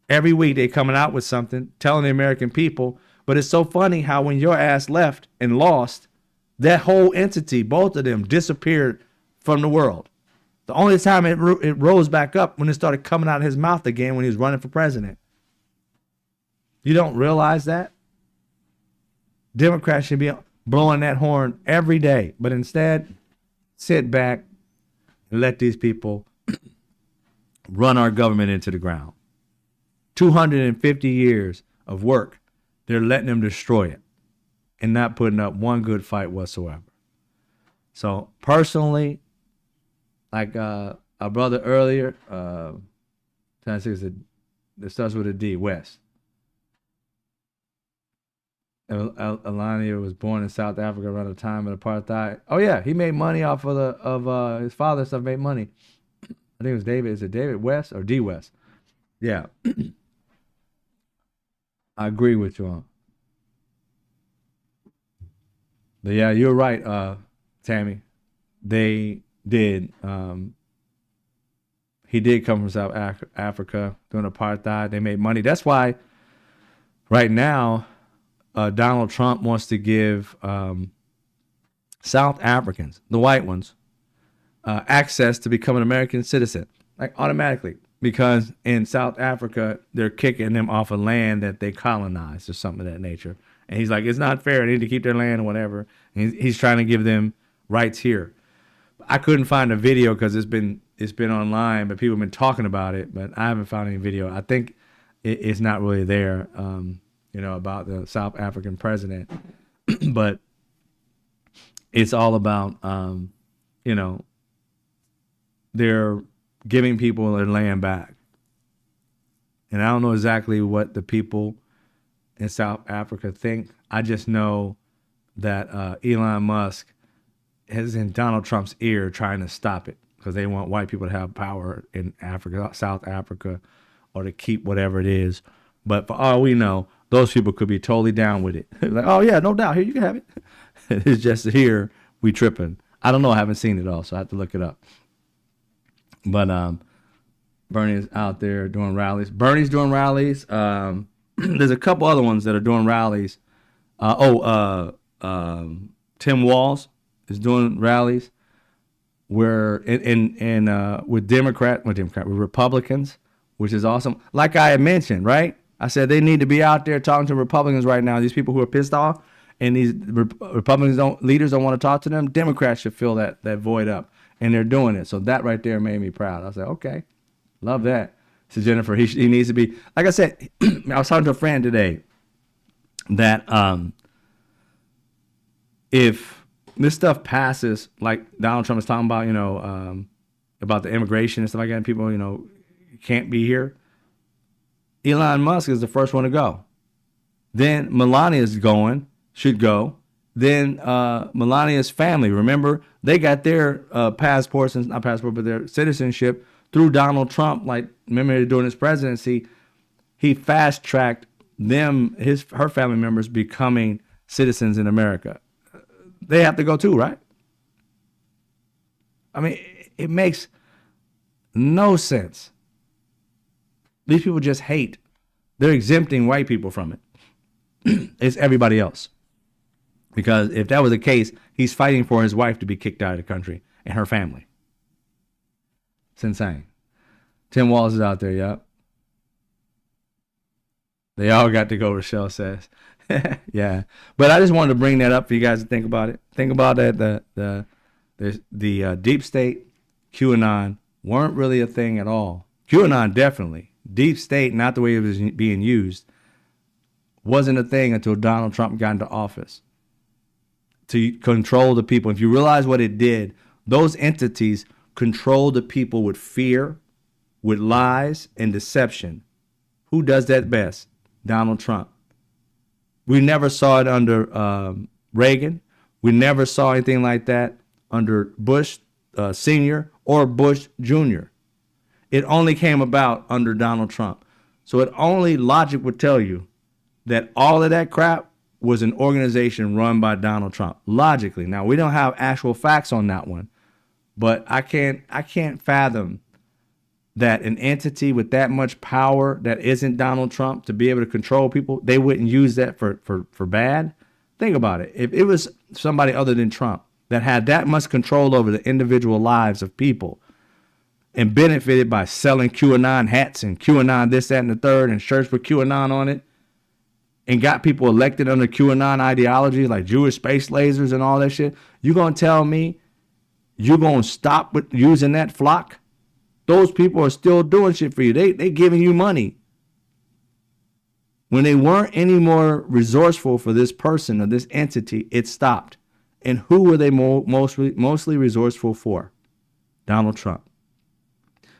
Every week, they're coming out with something, telling the American people. But it's so funny how when your ass left and lost, that whole entity, both of them, disappeared from the world. The only time it rose back up when it started coming out of his mouth again when he was running for president. You don't realize that? Democrats should be blowing that horn every day, but instead, sit back and let these people run our government into the ground. 250 years of work, they're letting them destroy it and not putting up one good fight whatsoever. So personally, like our brother earlier, trying to say it starts with a D, West. Alania was born in South Africa around the time of apartheid. Oh yeah, he made money off of his father's stuff. Made money. I think it was David. Is it David West or D West? Yeah, I agree with you on. But yeah, you're right, Tammy. They did. He did come from South Africa during apartheid. They made money. That's why right now Donald Trump wants to give South Africans, the white ones, access to become an American citizen, like automatically, because in South Africa, they're kicking them off of land that they colonized or something of that nature. And he's like, it's not fair. They need to keep their land or whatever. And he's trying to give them rights here. I couldn't find a video because it's been online, but people have been talking about it, but I haven't found any video. I think it's not really there, about the South African president, but it's all about, they're giving people their land back. And I don't know exactly what the people in South Africa think. I just know that Elon Musk is in Donald Trump's ear trying to stop it because they want white people to have power in Africa, South Africa, or to keep whatever it is. But for all we know, those people could be totally down with it. Like, oh yeah, no doubt, here you can have it. It's just here we tripping. I don't know, I haven't seen it all, so I have to look it up. But Bernie is out there doing rallies. Bernie's doing rallies. There's a couple other ones that are doing rallies. Tim Walz is doing rallies where with Republicans, which is awesome. Like I had mentioned, right? I said they need to be out there talking to Republicans right now. These people who are pissed off, and these Republicans leaders don't want to talk to them. Democrats should fill that void up, and they're doing it. So that right there made me proud. I said, okay, love that. So Jennifer, he needs to be, like I said. I was talking to a friend today that if this stuff passes, like Donald Trump is talking about the immigration and stuff like that, and people can't be here. Elon Musk is the first one to go. Then Melania's should go. Then Melania's family, remember, they got their their citizenship through Donald Trump. Like, remember during his presidency, he fast-tracked her family members becoming citizens in America. They have to go too, right? I mean, it makes no sense. These people just hate. They're exempting white people from it. It's everybody else. Because if that was the case, he's fighting for his wife to be kicked out of the country and her family. It's insane. Tim Walz is out there, yep. They all got to go, Rochelle says. Yeah. But I just wanted to bring that up for you guys to think about it. Think about that. The deep state, QAnon, weren't really a thing at all. QAnon definitely. Deep state, not the way it was being used, wasn't a thing until Donald Trump got into office to control the people. If you realize what it did, those entities controlled the people with fear, with lies, and deception. Who does that best? Donald Trump. We never saw it under Reagan. We never saw anything like that under Bush Sr. or Bush Jr. It only came about under Donald Trump. So it only logic would tell you that all of that crap was an organization run by Donald Trump. Logically. Now, we don't have actual facts on that one, but I can't fathom that an entity with that much power that isn't Donald Trump to be able to control people, they wouldn't use that for bad. Think about it. If it was somebody other than Trump that had that much control over the individual lives of people and benefited by selling QAnon hats and QAnon this, that, and the third, and shirts with QAnon on it, and got people elected under QAnon ideology like Jewish space lasers and all that shit, you gonna tell me you're gonna stop with using that flock? Those people are still doing shit for you. They giving you money. When they weren't any more resourceful for this person or this entity, it stopped. And who were they mostly resourceful for? Donald Trump.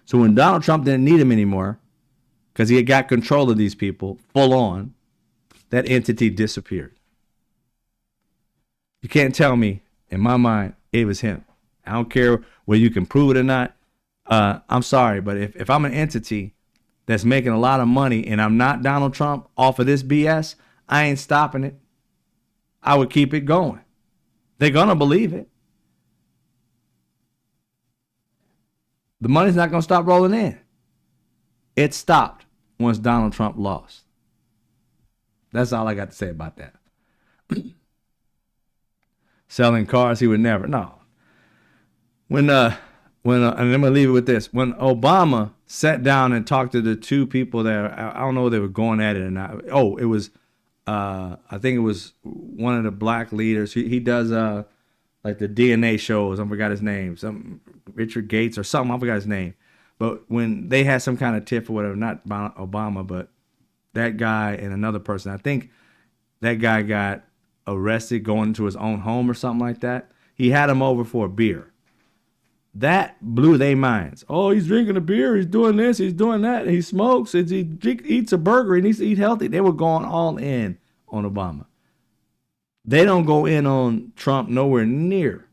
So when Donald Trump didn't need him anymore, because he had got control of these people full on, that entity disappeared. You can't tell me, in my mind, it was him. I don't care whether you can prove it or not. I'm sorry, but if I'm an entity that's making a lot of money and I'm not Donald Trump off of this BS, I ain't stopping it. I would keep it going. They're going to believe it. The money's not going to stop rolling in. It stopped once Donald Trump lost. That's all I got to say about that. Selling cars, he would never. No. And I'm going to leave it with this. When Obama sat down and talked to the two people that, I don't know if they were going at it or not. Oh, it was, I think it was one of the black leaders. He does like the DNA shows. I forgot his name. Some Richard Gates or something. I forgot his name. But when they had some kind of tiff or whatever, not Obama, but that guy and another person, I think that guy got arrested going into his own home or something like that. He had him over for a beer. That blew their minds. Oh, he's drinking a beer. He's doing this. He's doing that. He smokes. He eats a burger. He needs to eat healthy. They were going all in on Obama. They don't go in on Trump nowhere near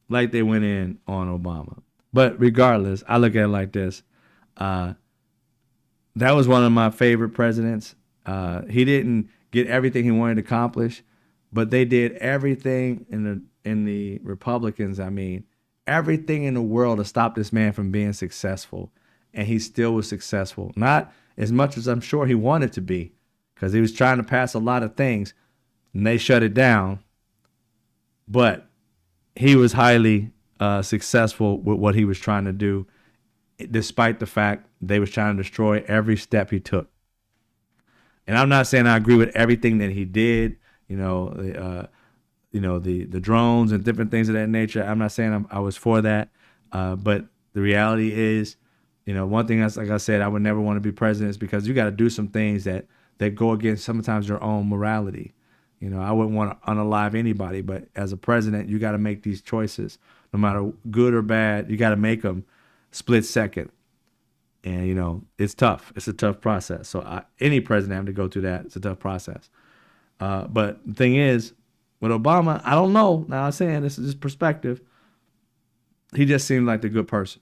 like they went in on Obama. But regardless, I look at it like this. That was one of my favorite presidents. He didn't get everything he wanted to accomplish, but they did everything in the Republicans, everything in the world to stop this man from being successful. And he still was successful. Not as much as I'm sure he wanted to be, because he was trying to pass a lot of things and they shut it down. But he was highly successful with what he was trying to do, despite the fact they was trying to destroy every step he took. And I'm not saying I agree with everything that he did, the drones and different things of that nature. I'm not saying I was for that. But the reality is, one thing that's, like I said, I would never want to be president is because you got to do some things that go against sometimes your own morality. I wouldn't want to unalive anybody, but as a president, you got to make these choices. No matter good or bad, you got to make them split second. And, it's tough. It's a tough process. So any president having to go through that, it's a tough process. But the thing is, with Obama, I don't know. Now I'm saying this is just perspective. He just seemed like a good person.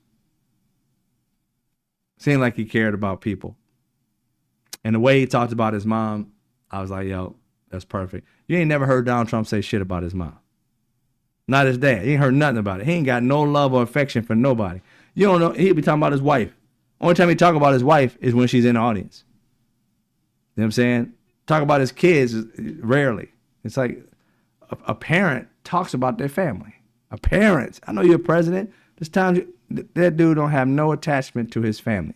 Seemed like he cared about people. And the way he talked about his mom, I was like, yo, that's perfect. You ain't never heard Donald Trump say shit about his mom. Not his dad. You ain't heard nothing about it. He ain't got no love or affection for nobody. You don't know. He'll be talking about his wife. Only time he talk about his wife is when she's in the audience. You know what I'm saying? Talk about his kids rarely. It's like a parent talks about their family. A parent. I know you're a president. This time that dude don't have no attachment to his family.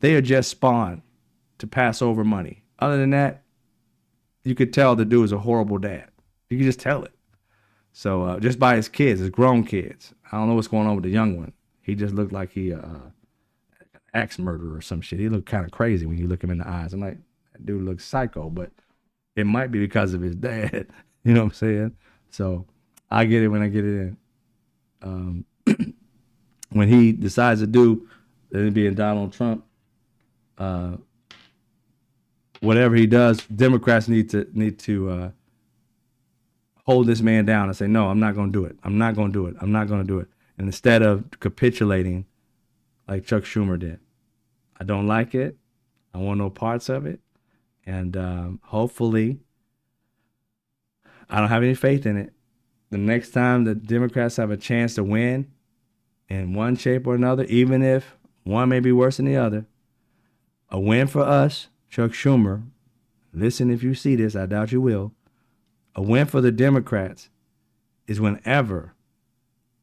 They are just spawned to pass over money. Other than that, you could tell the dude is a horrible dad. You can just tell it. So just by his kids, his grown kids. I don't know what's going on with the young one. He just looked like he axe murderer or some shit. He looked kind of crazy when you look him in the eyes. I'm like, that dude looks psycho, but it might be because of his dad. You know what I'm saying? So I get it when I get it in. When he decides to do, it being Donald Trump, whatever he does, Democrats need to hold this man down and say, no, I'm not going to do it. I'm not going to do it. I'm not going to do it. And instead of capitulating like Chuck Schumer did, I don't like it. I want no parts of it. And hopefully, I don't have any faith in it. The next time the Democrats have a chance to win in one shape or another, even if one may be worse than the other, a win for us, Chuck Schumer, listen if you see this, I doubt you will, a win for the Democrats is whenever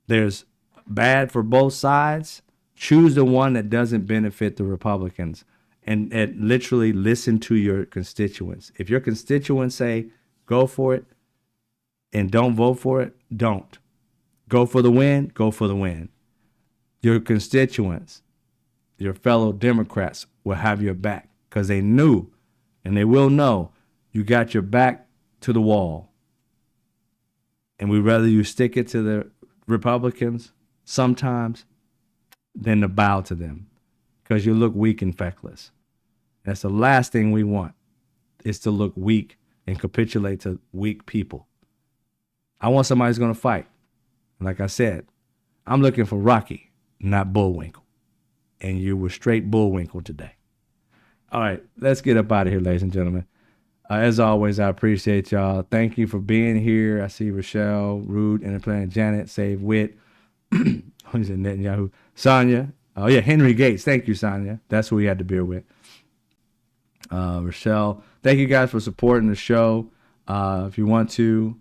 there's bad for both sides, choose the one that doesn't benefit the Republicans and literally listen to your constituents. If your constituents say, go for it and don't vote for it, don't. Go for the win, go for the win. Your constituents, your fellow Democrats will have your back because they knew and they will know you got your back to the wall. And we'd rather you stick it to the Republicans sometimes than to bow to them because you look weak and feckless. That's the last thing we want is to look weak and capitulate to weak people. I want somebody who's going to fight. Like I said, I'm looking for Rocky, not Bullwinkle. And you were straight Bullwinkle today. All right, let's get up out of here, ladies and gentlemen. As always, I appreciate y'all. Thank you for being here. I see Rochelle, Rude, Interplanet, Janet, Save Wit. Who's in Netanyahu? Sonia. Oh, yeah, Henry Gates. Thank you, Sonia. That's who we had the beer with. Rochelle. Thank you guys for supporting the show. If you want to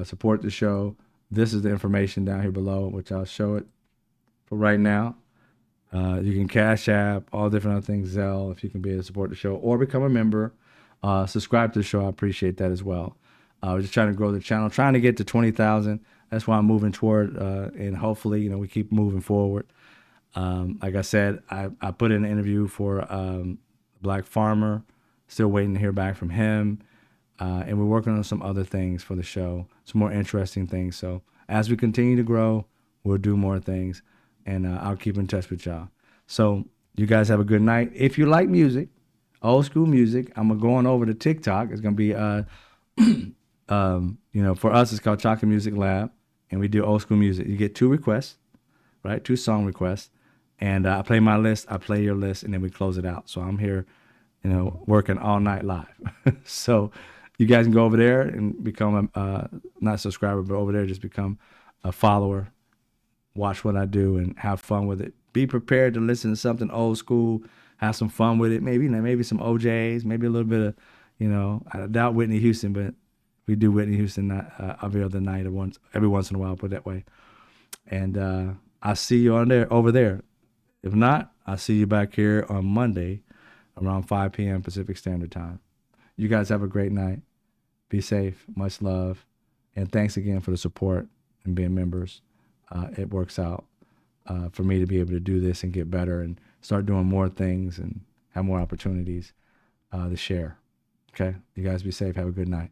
support the show, this is the information down here below, which I'll show it for right now. You can Cash App, all different other things, Zelle, if you can be able to support the show, or become a member. Subscribe to the show. I appreciate that as well. We're just trying to grow the channel, trying to get to 20,000. That's why I'm moving toward, and hopefully, we keep moving forward. Like I said, I put in an interview for a black farmer. Still waiting to hear back from him. And we're working on some other things for the show, some more interesting things. So as we continue to grow, we'll do more things. And I'll keep in touch with y'all. So you guys have a good night. If you like music, old school music, I'm going over to TikTok. It's going to be, for us, it's called Chocolate Music Lab. And we do old school music. You get 2 requests, right? 2 song requests. And I play my list, I play your list, and then we close it out. So I'm here, working all night live. So you guys can go over there and become not a subscriber, but over there just become a follower. Watch what I do and have fun with it. Be prepared to listen to something old school. Have some fun with it. Maybe some OJs. Maybe a little bit of, I doubt Whitney Houston, but we do Whitney Houston every other night or every once in a while, put it that way. And I'll see you over there. If not, I'll see you back here on Monday around 5 p.m. Pacific Standard Time. You guys have a great night. Be safe. Much love. And thanks again for the support and being members. It works out for me to be able to do this and get better and start doing more things and have more opportunities to share. Okay? You guys be safe. Have a good night.